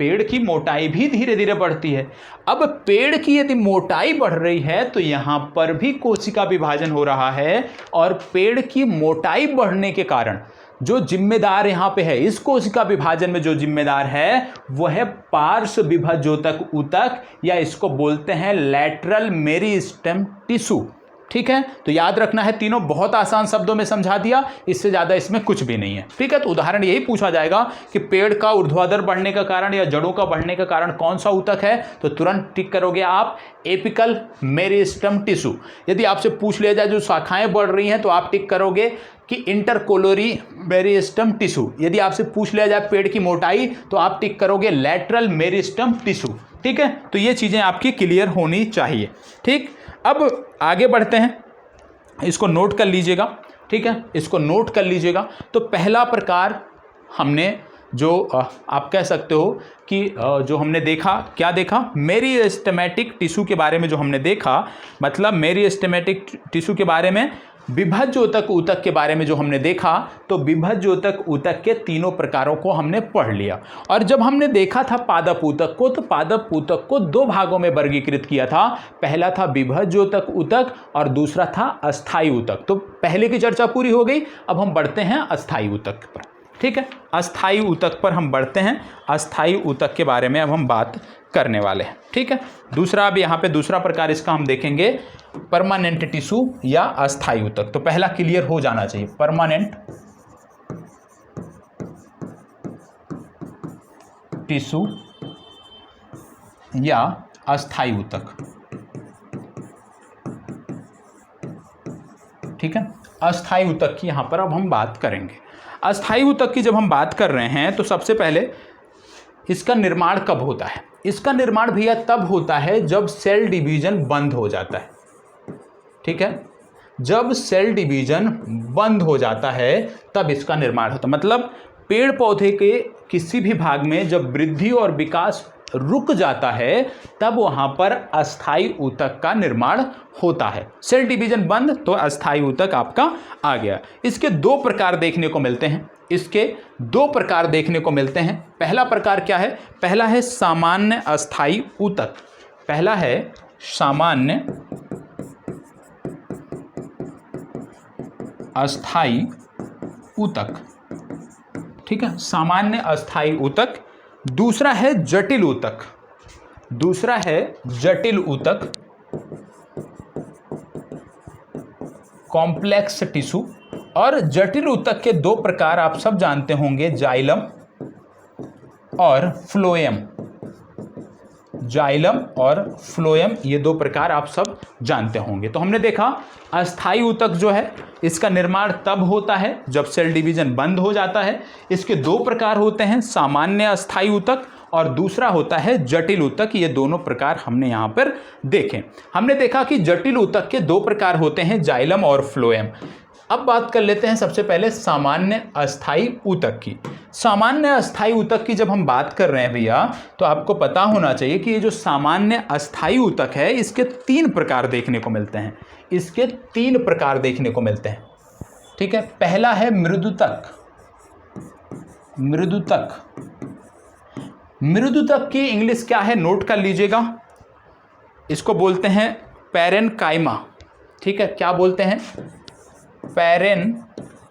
पेड़ की मोटाई भी धीरे धीरे बढ़ती है। अब पेड़ की यदि मोटाई बढ़ रही है तो यहाँ पर भी कोशिका विभाजन हो रहा है, और पेड़ की मोटाई बढ़ने के कारण जो जिम्मेदार यहाँ पे है, इस कोशिका विभाजन में जो जिम्मेदार है वो है पार्श्व विभज्योतक ऊतक, या इसको बोलते हैं लैटरल मेरिस्टेम टिश्यू, ठीक है। तो याद रखना है, तीनों बहुत आसान शब्दों में समझा दिया, इससे ज़्यादा इसमें कुछ भी नहीं है, ठीक है। तो उदाहरण यही पूछा जाएगा कि पेड़ का ऊर्ध्वाधर बढ़ने का कारण या जड़ों का बढ़ने का कारण कौन सा ऊतक है, तो तुरंत टिक करोगे आप एपिकल मेरिस्टेम टिश्यू। यदि आपसे पूछ लिया जाए जो शाखाएं बढ़ रही हैं तो आप टिक करोगे कि इंटरकोलोरी मेरिस्टेम टिश्यू। यदि आपसे पूछ लिया जाए पेड़ की मोटाई तो आप टिक करोगे लैटरल मेरिस्टेम टिश्यू, ठीक है। तो ये चीज़ें आपकी क्लियर होनी चाहिए, ठीक। अब आगे बढ़ते हैं, इसको नोट कर लीजिएगा, ठीक है, इसको नोट कर लीजिएगा। तो पहला प्रकार हमने जो आप कह सकते हो कि जो हमने देखा, क्या देखा, मेरिस्टेमेटिक टिश्यू के बारे में जो हमने देखा, मतलब मेरिस्टेमेटिक टिश्यू के बारे में, विभज्योतक ऊतक के बारे में जो हमने देखा, तो विभज्योतक ऊतक के तीनों प्रकारों को हमने पढ़ लिया। और जब हमने देखा था पादप ऊतक को, तो पादप ऊतक को दो भागों में वर्गीकृत किया था। पहला था विभज्योतक ऊतक और दूसरा था अस्थायी ऊतक। तो पहले की चर्चा पूरी हो गई, अब हम बढ़ते हैं अस्थायी ऊतक पर, ठीक है। अस्थायी ऊतक पर हम बढ़ते हैं, अस्थायी ऊतक के बारे में अब हम बात करने वाले हैं, ठीक है। दूसरा, अब यहाँ पे दूसरा प्रकार इसका हम देखेंगे परमानेंट टिश्यू या अस्थायी ऊतक। तो पहला क्लियर हो जाना चाहिए, परमानेंट टिश्यू या अस्थायी ऊतक, ठीक है। अस्थायी ऊतक की यहां पर अब हम बात करेंगे। अस्थायी ऊतक की जब हम बात कर रहे हैं तो सबसे पहले इसका निर्माण कब होता है? इसका निर्माण भैया तब होता है जब सेल डिवीजन बंद हो जाता है, ठीक है। जब सेल डिवीजन बंद हो जाता है तब इसका निर्माण होता है। मतलब पेड़ पौधे के किसी भी भाग में जब वृद्धि और विकास रुक जाता है तब वहां पर अस्थायी ऊतक का निर्माण होता है। सेल डिवीजन बंद तो अस्थायी ऊतक आपका आ गया। इसके दो प्रकार देखने को मिलते हैं, इसके दो प्रकार देखने को मिलते हैं। पहला प्रकार क्या है? पहला है सामान्य अस्थायी ऊतक। पहला है सामान्य अस्थायी ऊतक, ठीक है, सामान्य अस्थायी ऊतक। दूसरा है जटिल ऊतक, दूसरा है जटिल ऊतक, कॉम्प्लेक्स टिश्यू। और जटिल ऊतक के दो प्रकार आप सब जानते होंगे, जाइलम और फ्लोएम। जाइलम और फ्लोएम, ये दो प्रकार आप सब जानते होंगे। तो हमने देखा अस्थायी ऊतक जो है इसका निर्माण तब होता है जब सेल डिवीजन बंद हो जाता है। इसके दो प्रकार होते हैं, सामान्य अस्थायी ऊतक और दूसरा होता है जटिल ऊतक। ये दोनों प्रकार हमने यहाँ पर देखे। हमने देखा कि जटिल ऊतक के दो प्रकार होते हैं, जाइलम और फ्लोएम। अब बात कर लेते हैं सबसे पहले सामान्य अस्थायी ऊतक की। सामान्य अस्थायी ऊतक की जब हम बात कर रहे हैं भैया, तो आपको पता होना चाहिए कि ये जो सामान्य अस्थायी ऊतक है इसके तीन प्रकार देखने को मिलते हैं। इसके तीन प्रकार देखने को मिलते हैं, ठीक है। पहला है मृदुतक। मृदुतक, मृदुतक की इंग्लिश क्या है नोट कर लीजिएगा। इसको बोलते हैं पैरेनकाइमा, ठीक है। क्या बोलते हैं? पैरेनकाइमा।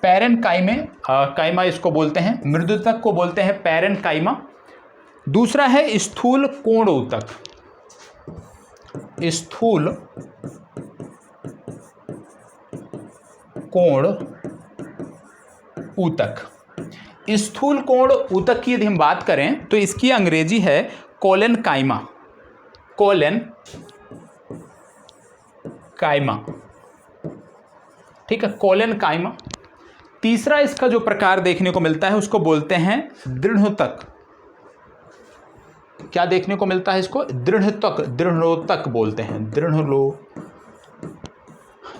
पैरेनकाइमे काइमा इसको बोलते हैं, मृदुतक को बोलते हैं पैरेनकाइमा। दूसरा है स्थूल कोण ऊतक। स्थूल कोण ऊतक। स्थूल कोण ऊतक की यदि हम बात करें तो इसकी अंग्रेजी है कोलेनकाइमा। कोलेनकाइमा, ठीक है, कोलेनकाइमा। तीसरा इसका जो प्रकार देखने को मिलता है उसको बोलते हैं दृढ़ोतक। क्या देखने को मिलता है इसको? दृढ़ोतक, दृढ़ोतक बोलते हैं। दृढ़लो,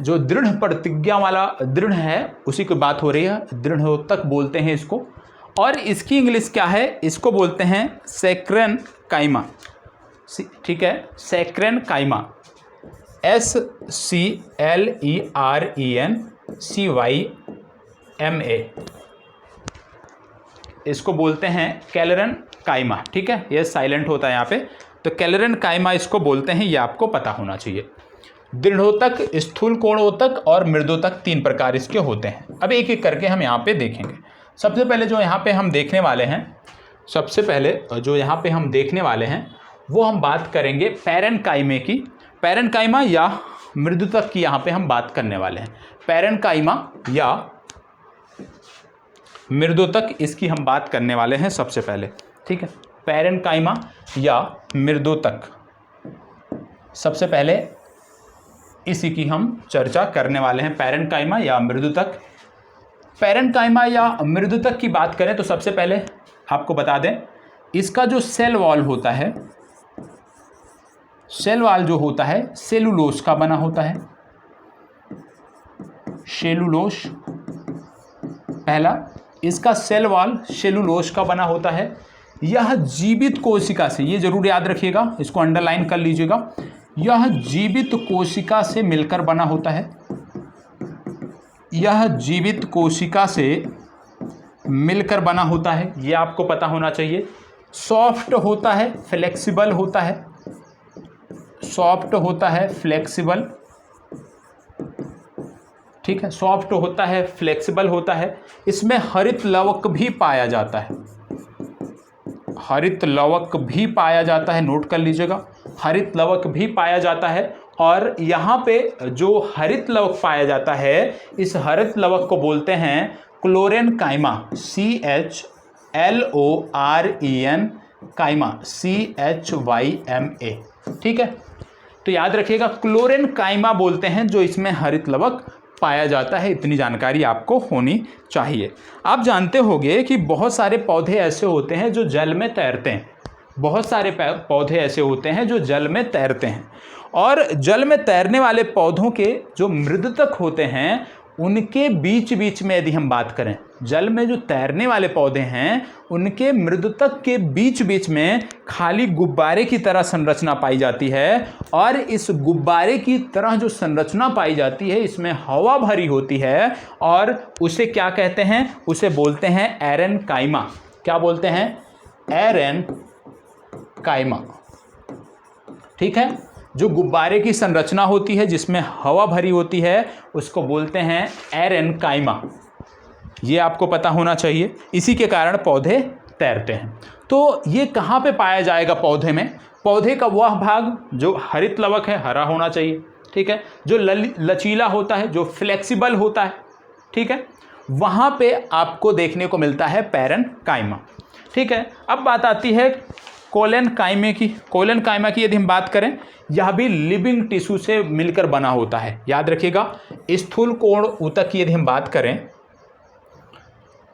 जो दृढ़ प्रतिज्ञा वाला दृढ़ है उसी की बात हो रही है, दृढ़ोतक बोलते हैं इसको। और इसकी इंग्लिश क्या है? इसको बोलते हैं सैक्रेनकाइमा, ठीक है, सैक्रेनकाइमा। SCLERENCYMA, इसको बोलते हैं कैलरन काइमा। ठीक है, ये साइलेंट होता है यहाँ पे, तो कैलरन काइमा इसको बोलते हैं, ये आपको पता होना चाहिए। दृढ़ोतक, स्थूल कोणोतक और मृदोतक 3 प्रकार इसके होते हैं। अब एक एक करके हम यहाँ पे देखेंगे। सबसे पहले जो यहाँ पे हम देखने वाले हैं वो हम बात करेंगे पैरेन्काइमा की। पैरेन्काइमा या मृदुतक की यहाँ पे हम बात करने वाले हैं। पैरेन्काइमा या मृदोतक, इसकी हम बात करने वाले हैं सबसे पहले। ठीक है, पैरेन्काइमा या मृदोतक, सबसे पहले इसी की हम चर्चा करने वाले हैं। पैरेन्काइमा या मृदुतक। पैरेन्काइमा या मृदुतक की बात करें तो सबसे पहले आपको बता दें, इसका जो सेल वॉल होता है, सेल वॉल जो होता है सेलुलोज का बना होता है। सेलुलोज पहला, इसका सेल वॉल सेलुलोज का बना होता है। यह जीवित कोशिका से, ये जरूर याद रखिएगा, इसको अंडरलाइन कर लीजिएगा, यह जीवित कोशिका से मिलकर बना होता है। यह जीवित कोशिका से मिलकर बना होता है, ये आपको पता होना चाहिए। सॉफ्ट होता है, फ्लेक्सिबल होता है, सॉफ्ट होता है, फ्लेक्सिबल। ठीक है, सॉफ्ट होता है, फ्लेक्सिबल होता है। इसमें हरित लवक भी पाया जाता है, हरित लवक भी पाया जाता है, नोट कर लीजिएगा, हरित लवक भी पाया जाता है। और यहाँ पे जो हरित लवक पाया जाता है, इस हरित लवक को बोलते हैं क्लोरेन्काइमा, CHLOREN काइमा, CHYMA। ठीक है, तो याद रखिएगा क्लोरेन्काइमा बोलते हैं जो इसमें हरित लवक पाया जाता है। इतनी जानकारी आपको होनी चाहिए। आप जानते होंगे कि बहुत सारे पौधे ऐसे होते हैं जो जल में तैरते हैं, बहुत सारे पौधे ऐसे होते हैं जो जल में तैरते हैं, और जल में तैरने वाले पौधों के जो मृदुतक होते हैं उनके बीच बीच में यदि हम बात करें, जल में जो तैरने वाले पौधे हैं उनके मृदुतक के बीच बीच में खाली गुब्बारे की तरह संरचना पाई जाती है। और इस गुब्बारे की तरह जो संरचना पाई जाती है, इसमें हवा भरी होती है, और उसे क्या कहते हैं, उसे बोलते हैं एरेन्काइमा। क्या बोलते हैं? एरेन्काइमा। ठीक है, जो गुब्बारे की संरचना होती है जिसमें हवा भरी होती है उसको बोलते हैं एरेन्काइमा। ये आपको पता होना चाहिए, इसी के कारण पौधे तैरते हैं। तो ये कहाँ पे पाया जाएगा पौधे में? पौधे का वह भाग जो हरित लवक है, हरा होना चाहिए। ठीक है, जो लचीला होता है, जो फ्लेक्सिबल होता है, ठीक है, वहाँ पे आपको देखने को मिलता है पैरेन्काइमा। ठीक है, अब बात आती है कोलेन्काइमा की। कोलेन्काइमा की यदि हम बात करें, यह भी लिविंग टिश्यू से मिलकर बना होता है। याद रखिएगा, स्थूल कोण ऊतक की यदि हम बात करें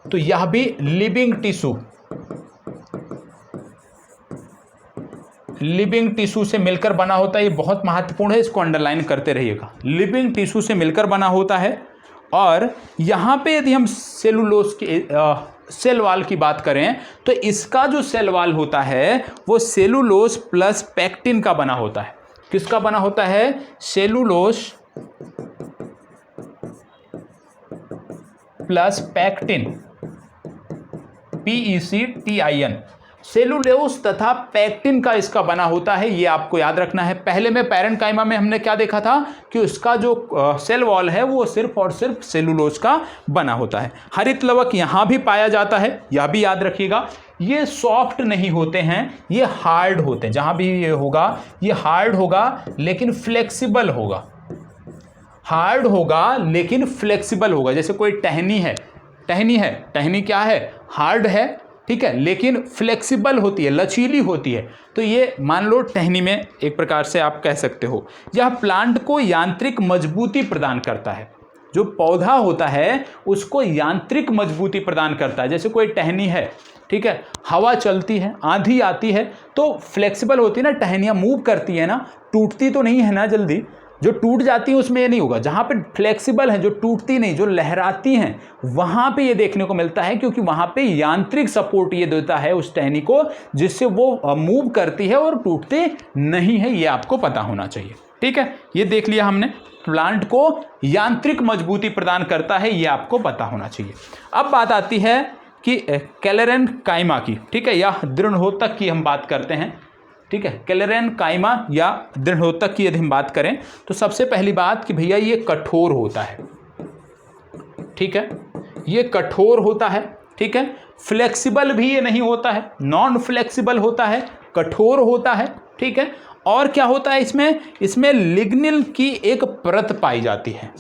तो यह भी लिविंग टिश्यू से मिलकर बना होता है। ये बहुत महत्वपूर्ण है, इसको अंडरलाइन करते रहिएगा। लिविंग टिश्यू से मिलकर बना होता है। और यहाँ पे यदि हम सेलुलोज की सेल वॉल की बात करें तो इसका जो सेल वॉल होता है वो सेलुलोज प्लस पैक्टिन का बना होता है। किसका बना होता है? Cellulose plus pectin, PECTIN। Cellulose तथा पैक्टिन का इसका बना होता है, ये आपको याद रखना है। पहले में पैरेन्काइमा में हमने क्या देखा था कि उसका जो सेल वॉल है वो सिर्फ और सिर्फ सेलुलोज का बना होता है। हरित लवक यहाँ भी पाया जाता है, यह भी याद रखिएगा। ये सॉफ्ट नहीं होते हैं, ये हार्ड होते हैं। जहाँ भी ये होगा ये हार्ड होगा लेकिन फ्लेक्सिबल होगा, हार्ड होगा लेकिन फ्लेक्सिबल होगा। जैसे कोई टहनी है, टहनी क्या है? हार्ड है, ठीक है, लेकिन फ्लेक्सिबल होती है, लचीली होती है। तो ये मान लो टहनी में एक प्रकार से आप कह सकते हो। यह प्लांट को यांत्रिक मजबूती प्रदान करता है। जो पौधा होता है उसको यांत्रिक मजबूती प्रदान करता है। जैसे कोई टहनी है, ठीक है, हवा चलती है, आंधी आती है तो फ्लेक्सिबल होती है ना, टहनियाँ मूव करती है ना, टूटती तो नहीं है ना जल्दी। जो टूट जाती है उसमें ये नहीं होगा। जहाँ पे फ्लेक्सिबल है, जो टूटती नहीं, जो लहराती हैं, वहाँ पे ये देखने को मिलता है, क्योंकि वहाँ पे यांत्रिक सपोर्ट ये देता है उस टहनी को, जिससे वो मूव करती है और टूटती नहीं है। ये आपको पता होना चाहिए। ठीक है, ये देख लिया हमने। प्लांट को यांत्रिक मजबूती प्रदान करता है, ये आपको पता होना चाहिए। अब बात आती है कि क्लेरेन्काइमा की, ठीक है, या दृढ़ोतक की हम बात करते हैं, ठीक है। क्लेरेन्काइमा या दृढ़ोतक की यदि हम बात करें तो सबसे पहली बात कि भैया ये कठोर होता है, ठीक है, ये कठोर होता है, ठीक है। फ्लेक्सिबल भी ये नहीं होता है, नॉन फ्लेक्सिबल होता है, कठोर होता है, ठीक है। और क्या होता है इसमें लिग्निन की एक परत पाई जाती है,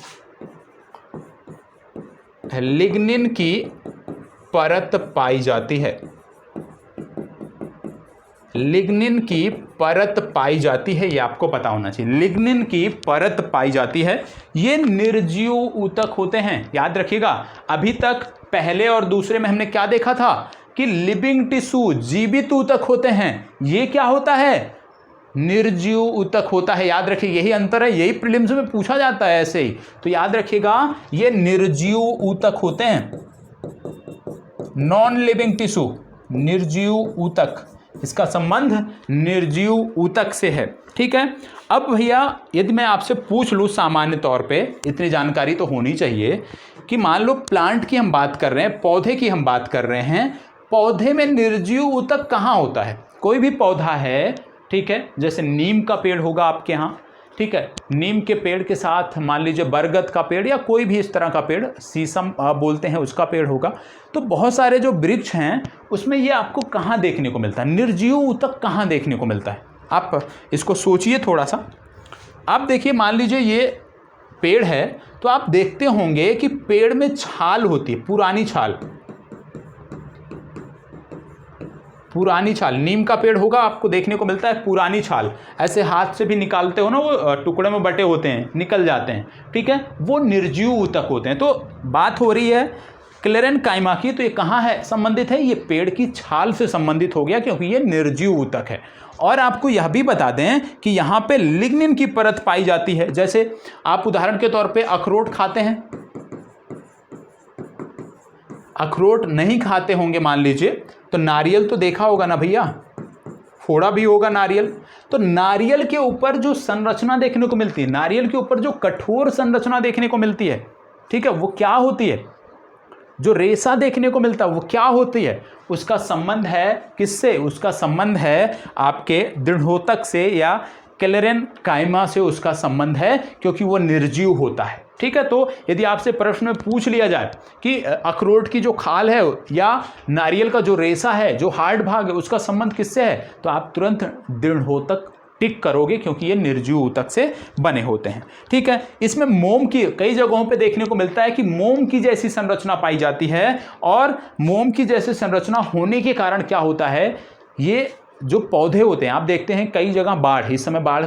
लिग्निन की परत पाई जाती है, लिग्निन की परत पाई जाती है, ये आपको पता होना चाहिए। लिग्निन की परत पाई जाती है, ये निर्जीव ऊतक होते हैं। याद रखिएगा, अभी तक पहले और दूसरे में हमने क्या देखा था कि लिविंग टिश्यू जीवित ऊतक होते हैं, ये क्या होता है, निर्जीव ऊतक होता है। याद रखिए, यही अंतर है, यही प्रीलिम्स में पूछा जाता है ऐसे ही, तो याद रखिएगा ये निर्जीव ऊतक होते हैं, नॉन लिविंग टिश्यू, निर्जीव ऊतक, इसका संबंध निर्जीव ऊतक से है, ठीक है। अब भैया यदि मैं आपसे पूछ लूँ सामान्य तौर पे, इतनी जानकारी तो होनी चाहिए कि मान लो प्लांट की हम बात कर रहे हैं, पौधे की हम बात कर रहे हैं, पौधे में निर्जीव ऊतक कहाँ होता है। कोई भी पौधा है, ठीक है, जैसे नीम का पेड़ होगा आपके यहाँ, ठीक है, नीम के पेड़ के साथ मान लीजिए बरगद का पेड़ या कोई भी इस तरह का पेड़, शीशम बोलते हैं, उसका पेड़ होगा। तो बहुत सारे जो वृक्ष हैं उसमें ये आपको कहाँ देखने को मिलता है, निर्जीव ऊतक कहाँ देखने को मिलता है। आप इसको सोचिए थोड़ा सा। आप देखिए, मान लीजिए ये पेड़ है, तो आप देखते होंगे कि पेड़ में छाल होती है, पुरानी छाल, पुरानी छाल। नीम का पेड़ होगा, आपको देखने को मिलता है पुरानी छाल, ऐसे हाथ से भी निकालते हो ना, वो टुकड़े में बटे होते हैं, निकल जाते हैं, ठीक है, वो निर्जीव ऊतक होते हैं। तो बात हो रही है क्लेरेन्काइमा की, तो ये कहाँ है संबंधित है, ये पेड़ की छाल से संबंधित हो गया, क्योंकि ये निर्जीव ऊतक है। और आपको यह भी बता दें कि यहाँ पे लिग्निन की परत पाई जाती है। जैसे आप उदाहरण के तौर पे अखरोट खाते हैं, अखरोट नहीं खाते होंगे मान लीजिए, तो नारियल तो देखा होगा ना भैया, फोड़ा भी होगा नारियल। तो नारियल के ऊपर जो संरचना देखने को मिलती है, नारियल के ऊपर जो कठोर संरचना देखने को मिलती है, ठीक है, वो क्या होती है, जो रेशा देखने को मिलता है वो क्या होती है, उसका संबंध है किससे, उसका संबंध है आपके दृढ़ोतक से या क्लेरेन्काइमा से उसका संबंध है, क्योंकि वो निर्जीव होता है, ठीक है। तो यदि आपसे प्रश्न में पूछ लिया जाए कि अखरोट की जो खाल है या नारियल का जो रेशा है, जो हार्ड भाग है, उसका संबंध किससे है, तो आप तुरंत दृढ़ोतक टिक करोगे, क्योंकि ये निर्जीव ऊतक से बने होते हैं, ठीक है। इसमें मोम की कई जगहों पे देखने को मिलता है कि मोम की जैसी संरचना पाई जाती है, और मोम की जैसी संरचना होने के कारण क्या होता है, ये जो पौधे होते हैं, आप देखते हैं कई जगह बाढ़, इस समय बाढ़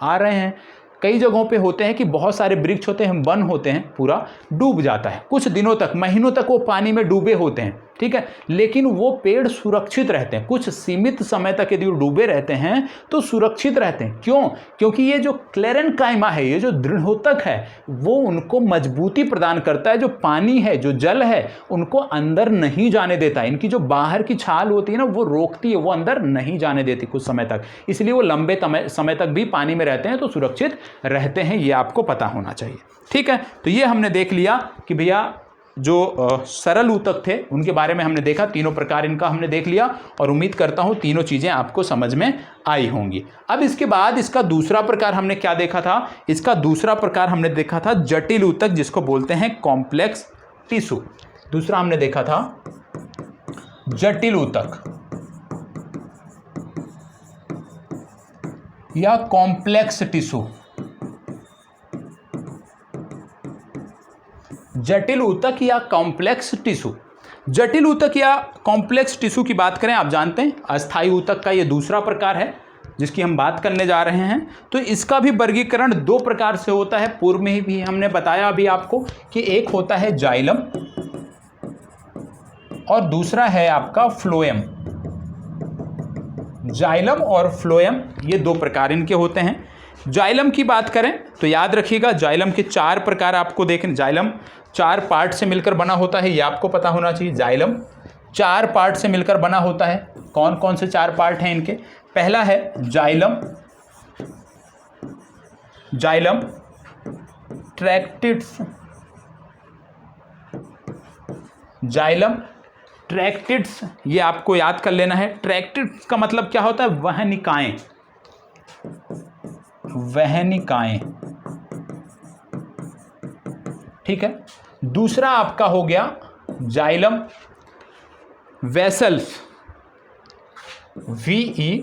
आ रहे हैं, कई जगहों पे होते हैं कि बहुत सारे वृक्ष होते हैं, वन होते हैं, पूरा डूब जाता है, कुछ दिनों तक, महीनों तक वो पानी में डूबे होते हैं, ठीक है, लेकिन वो पेड़ सुरक्षित रहते हैं, कुछ सीमित समय तक यदि वो डूबे रहते हैं तो सुरक्षित रहते हैं। क्यों? क्योंकि ये जो क्लेरेन्काइमा है, ये जो दृढ़ोतक है, वो उनको मजबूती प्रदान करता है, जो पानी है, जो जल है, उनको अंदर नहीं जाने देता है। इनकी जो बाहर की छाल होती है ना, वो रोकती है, वो अंदर नहीं जाने देती कुछ समय तक, इसलिए वो लंबे समय तक भी पानी में रहते हैं, तो सुरक्षित रहते हैं, ये आपको पता होना चाहिए, ठीक है। तो ये हमने देख लिया कि भैया जो सरल ऊतक थे उनके बारे में हमने देखा, तीनों प्रकार इनका हमने देख लिया, और उम्मीद करता हूँ तीनों चीज़ें आपको समझ में आई होंगी। अब इसके बाद इसका दूसरा प्रकार हमने क्या देखा था, इसका दूसरा प्रकार हमने देखा था जटिल ऊतक, जिसको बोलते हैं कॉम्प्लेक्स टिश्यू। दूसरा हमने देखा था जटिल ऊतक या कॉम्प्लेक्स टिश्यू। जटिल ऊतक या कॉम्प्लेक्स टिश्यू। जटिल ऊतक या कॉम्प्लेक्स टिश्यू की बात करें, आप जानते हैं अस्थायी ऊतक का ये दूसरा प्रकार है जिसकी हम बात करने जा रहे हैं। तो इसका भी वर्गीकरण दो प्रकार से होता है, पूर्व में भी हमने बताया अभी आपको कि एक होता है जाइलम और दूसरा है आपका फ्लोएम। जाइलम और फ्लोएम ये दो प्रकार इनके होते हैं। जाइलम की बात करें तो याद रखिएगा, जाइलम के चार प्रकार आपको देखें। जाइलम 4 पार्ट से मिलकर बना होता है, ये आपको पता होना चाहिए। जाइलम 4 पार्ट से मिलकर बना होता है। कौन कौन से 4 पार्ट हैं इनके? पहला है जाइलम, जाइलम ट्रैक्टिड्स, जाइलम ट्रैक्टिड्स, ये आपको याद कर लेना है। ट्रैक्टिड्स का मतलब क्या होता है? वहनिकाएं, वहनिकाएं, ठीक है। दूसरा आपका हो गया जाइलम वेसल्स, VESSELES,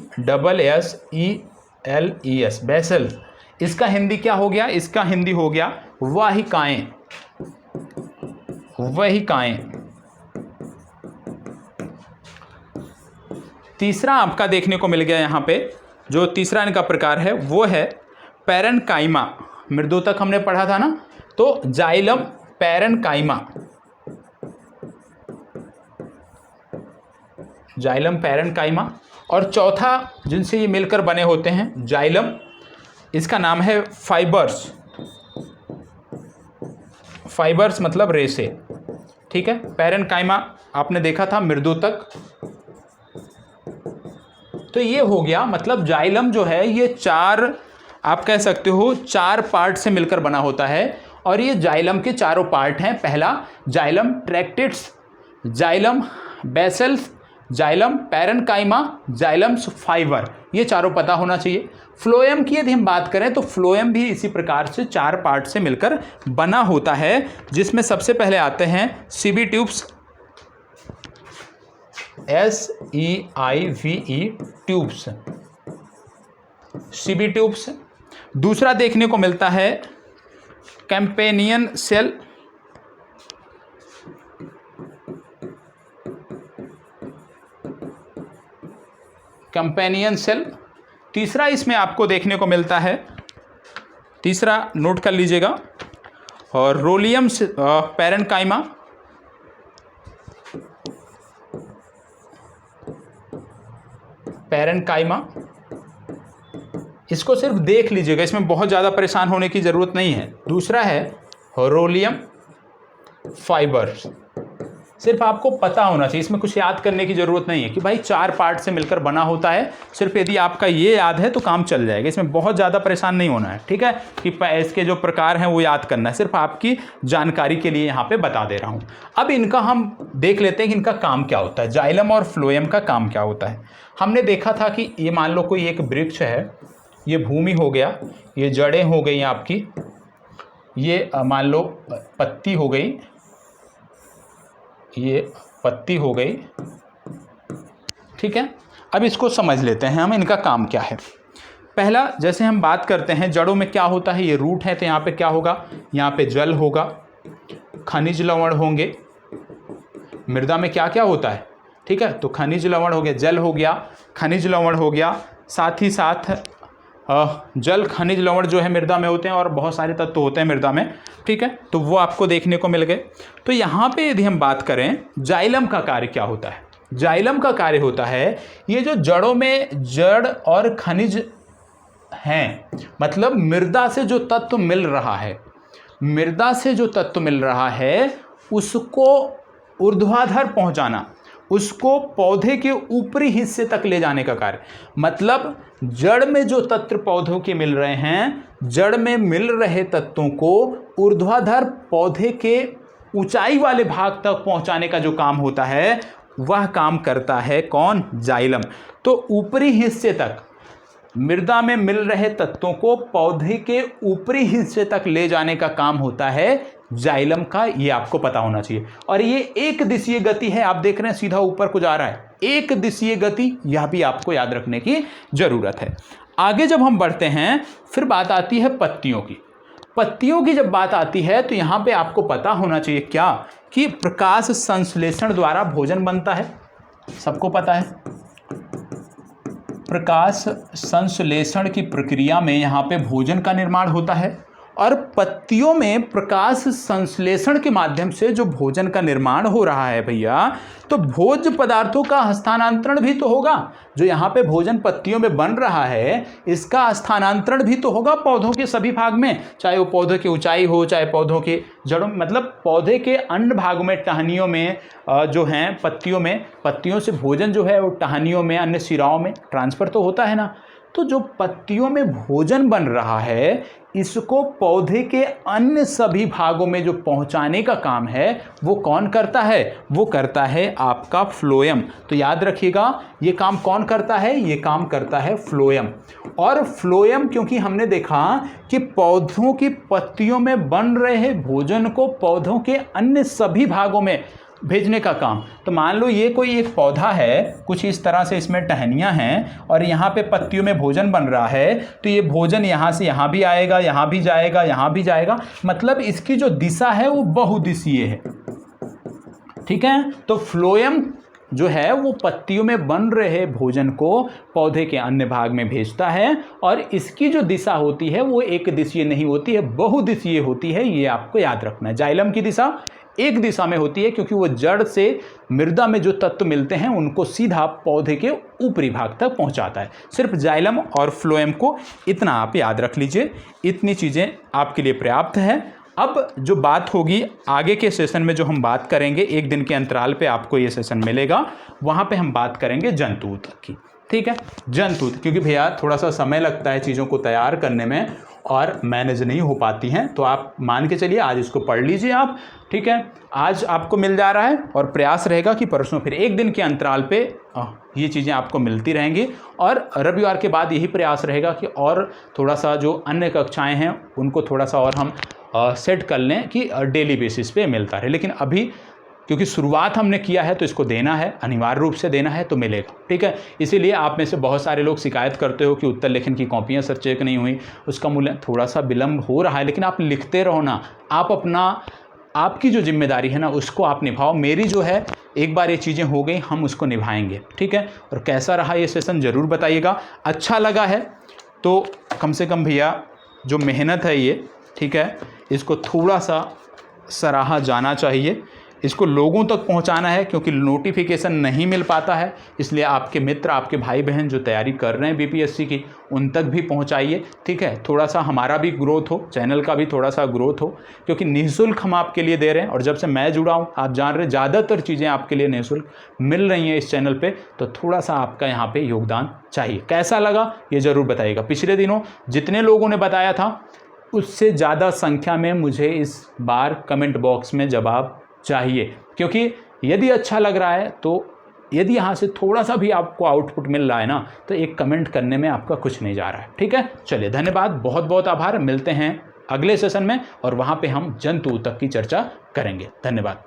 वेसल्स। इसका हिंदी क्या हो गया? इसका हिंदी हो गया वाहिकाएं, वहिकाएं। तीसरा आपका देखने को मिल गया यहां पे, जो तीसरा इनका प्रकार है वो है पैरेन्काइमा। मृदोतक हमने पढ़ा था ना, तो जाइलम पैरेन्काइमा, जाइलम पैरेन्काइमा। और चौथा जिनसे ये मिलकर बने होते हैं जाइलम, इसका नाम है फाइबर्स, फाइबर्स मतलब रेसे, ठीक है। पैरेन्काइमा आपने देखा था मृदोतक। तो ये हो गया, मतलब जाइलम जो है ये चार, आप कह सकते हो 4 पार्ट से मिलकर बना होता है। और ये जाइलम के चारों पार्ट हैं। पहला xylem tracheids, xylem vessels, xylem parenchyma, xylem fibre, ये चारों पता होना चाहिए। फ्लोएम की यदि हम बात करें तो फ्लोएम भी इसी प्रकार से 4 पार्ट से मिलकर बना होता है, जिसमें सबसे पहले आते हैं CB tubes, SEIVE tubes, CB tubes. दूसरा देखने को मिलता है कैंपेनियन सेल, कैंपेनियन सेल। तीसरा इसमें आपको देखने को मिलता है, तीसरा नोट कर लीजिएगा, और रोलियम पैरेन्काइमा, पैरेन्काइमा। इसको सिर्फ देख लीजिएगा, इसमें बहुत ज़्यादा परेशान होने की ज़रूरत नहीं है। दूसरा है रोलियम फाइबर्स, सिर्फ आपको पता होना चाहिए, इसमें कुछ याद करने की ज़रूरत नहीं है कि भाई 4 पार्ट से मिलकर बना होता है। सिर्फ यदि आपका ये याद है तो काम चल जाएगा, इसमें बहुत ज़्यादा परेशान नहीं होना है, ठीक है, कि इसके जो प्रकार हैं वो याद करना है। सिर्फ आपकी जानकारी के लिए यहाँ पे बता दे रहा हूँ। अब इनका हम देख लेते हैं कि इनका काम क्या होता है, जाइलम और फ्लोएम का काम क्या होता है। हमने देखा था कि ये मान लो कोई एक वृक्ष है, ये भूमि हो गया, ये जड़ें हो गई आपकी, ये मान लो पत्ती हो गई, ये पत्ती हो गई, ठीक है। अब इसको समझ लेते हैं हम, इनका काम क्या है। पहला, जैसे हम बात करते हैं जड़ों में क्या होता है, ये रूट है, तो यहाँ पे क्या होगा, यहाँ पे जल होगा, खनिज लवण होंगे। मृदा में क्या क्या होता है, ठीक है, तो खनिज लवण हो गया, जल हो गया, खनिज लवण हो गया, साथ ही साथ जल खनिज लवण जो है मृदा में होते हैं, और बहुत सारे तत्व होते हैं मृदा में, ठीक है, तो वो आपको देखने को मिल गए। तो यहाँ पे यदि हम बात करें जाइलम का कार्य क्या होता है, जाइलम का कार्य होता है ये जो जड़ों में जड़ और खनिज हैं, मतलब मृदा से जो तत्व मिल रहा है, मृदा से जो तत्व मिल रहा है उसको ऊर्ध्वाधर पहुँचाना, उसको पौधे के ऊपरी हिस्से तक ले जाने का कार्य। मतलब जड़ में जो तत्व पौधों के मिल रहे हैं, जड़ में मिल रहे तत्वों को ऊर्ध्वाधर पौधे के ऊंचाई वाले भाग तक पहुंचाने का जो काम होता है वह काम करता है कौन, जाइलम। तो ऊपरी हिस्से तक, मृदा में मिल रहे तत्वों को पौधे के ऊपरी हिस्से तक ले जाने का काम होता है जाइलम का, ये आपको पता होना चाहिए। और ये एक दिशीय गति है, आप देख रहे हैं सीधा ऊपर को जा रहा है, एक दिशीय गति, यह भी आपको याद रखने की जरूरत है। आगे जब हम बढ़ते हैं फिर बात आती है पत्तियों की। पत्तियों की जब बात आती है तो यहाँ पे आपको पता होना चाहिए क्या, कि प्रकाश संश्लेषण द्वारा भोजन बनता है, सबको पता है। प्रकाश संश्लेषण की प्रक्रिया में यहाँ पे भोजन का निर्माण होता है, और पत्तियों में प्रकाश संश्लेषण के माध्यम से जो भोजन का निर्माण हो रहा है भैया, तो भोज्य पदार्थों का हस्तांतरण भी तो होगा। जो यहाँ पे भोजन पत्तियों में बन रहा है इसका हस्तांतरण भी तो होगा पौधों के सभी भाग में, चाहे वो पौधे की ऊंचाई हो, चाहे पौधों के जड़ों, मतलब पौधे के अन्य भागों में, टहनियों में जो हैं, पत्तियों में, पत्तियों से भोजन जो है वो टहनियों में, अन्य सिराओं में ट्रांसफर तो होता है ना। तो जो पत्तियों में भोजन बन रहा है इसको पौधे के अन्य सभी भागों में जो पहुंचाने का काम है वो कौन करता है? वो करता है आपका फ्लोएम। तो याद रखिएगा, ये काम कौन करता है? ये काम करता है फ्लोएम। और फ्लोएम, क्योंकि हमने देखा कि पौधों की पत्तियों में बन रहे भोजन को पौधों के अन्य सभी भागों में भेजने का काम। तो मान लो ये कोई एक पौधा है, कुछ इस तरह से इसमें टहनियाँ हैं और यहाँ पे पत्तियों में भोजन बन रहा है, तो ये भोजन यहाँ से यहाँ भी आएगा, यहाँ भी जाएगा, यहाँ भी जाएगा, मतलब इसकी जो दिशा है वो बहुदिशीय है। ठीक है, तो फ्लोएम जो है वो पत्तियों में बन रहे भोजन को पौधे के अन्य भाग में भेजता है और इसकी जो दिशा होती है वो एक दिशीय नहीं होती है, बहुदिशीय होती है। ये आपको याद रखना है। जाइलम की दिशा एक दिशा में होती है क्योंकि वो जड़ से मृदा में जो तत्व मिलते हैं उनको सीधा पौधे के ऊपरी भाग तक पहुंचाता है। सिर्फ जाइलम और फ्लोएम को इतना आप याद रख लीजिए, इतनी चीज़ें आपके लिए पर्याप्त है। अब जो बात होगी आगे के सेशन में, जो हम बात करेंगे, एक दिन के अंतराल पे आपको ये सेशन मिलेगा, वहाँ पे हम बात करेंगे जंतु ऊतक की। ठीक है, जंतु ऊतक, क्योंकि भैया थोड़ा सा समय लगता है चीज़ों को तैयार करने में और मैनेज नहीं हो पाती हैं, तो आप मान के चलिए आज इसको पढ़ लीजिए आप। ठीक है, आज आपको मिल जा रहा है और प्रयास रहेगा कि परसों फिर एक दिन के अंतराल पे ये चीज़ें आपको मिलती रहेंगी और रविवार के बाद यही प्रयास रहेगा कि और थोड़ा सा जो अन्य कक्षाएं हैं उनको थोड़ा सा और हम सेट कर लें कि डेली बेसिस पे मिलता रहे। लेकिन अभी क्योंकि शुरुआत हमने किया है तो इसको देना है, अनिवार्य रूप से देना है, तो मिलेगा। ठीक है, इसीलिए आप में से बहुत सारे लोग शिकायत करते हो कि उत्तर लेखन की कॉपियाँ सर चेक नहीं हुई, उसका मूल्य थोड़ा सा विलम्ब हो रहा है, लेकिन आप लिखते रहो ना, आप अपना, आपकी जो जिम्मेदारी है ना उसको आप निभाओ। मेरी जो है, एक बार ये चीज़ें हो गई, हम उसको निभाएंगे। ठीक है, और कैसा रहा ये सेशन ज़रूर बताइएगा। अच्छा लगा है तो कम से कम भैया जो मेहनत है ये, ठीक है, इसको थोड़ा सा सराहा जाना चाहिए, इसको लोगों तक पहुंचाना है, क्योंकि नोटिफिकेशन नहीं मिल पाता है, इसलिए आपके मित्र, आपके भाई बहन जो तैयारी कर रहे हैं बीपीएससी की, उन तक भी पहुंचाइए। ठीक है, थोड़ा सा हमारा भी ग्रोथ हो, चैनल का भी थोड़ा सा ग्रोथ हो, क्योंकि निःशुल्क हम आपके लिए दे रहे हैं। और जब से मैं जुड़ा हूँ, आप जान रहे, ज़्यादातर चीज़ें आपके लिए निःशुल्क मिल रही हैं इस चैनल पर, तो थोड़ा सा आपका यहाँ पर योगदान चाहिए। कैसा लगा ये ज़रूर बताइएगा। पिछले दिनों जितने लोगों ने बताया था उससे ज़्यादा संख्या में मुझे इस बार कमेंट बॉक्स में जवाब चाहिए, क्योंकि यदि अच्छा लग रहा है तो यदि यहाँ से थोड़ा सा भी आपको आउटपुट मिल रहा है ना, तो एक कमेंट करने में आपका कुछ नहीं जा रहा है। ठीक है, चलिए, धन्यवाद, बहुत बहुत आभार। मिलते हैं अगले सेशन में और वहाँ पे हम जंतु ऊतक की चर्चा करेंगे। धन्यवाद।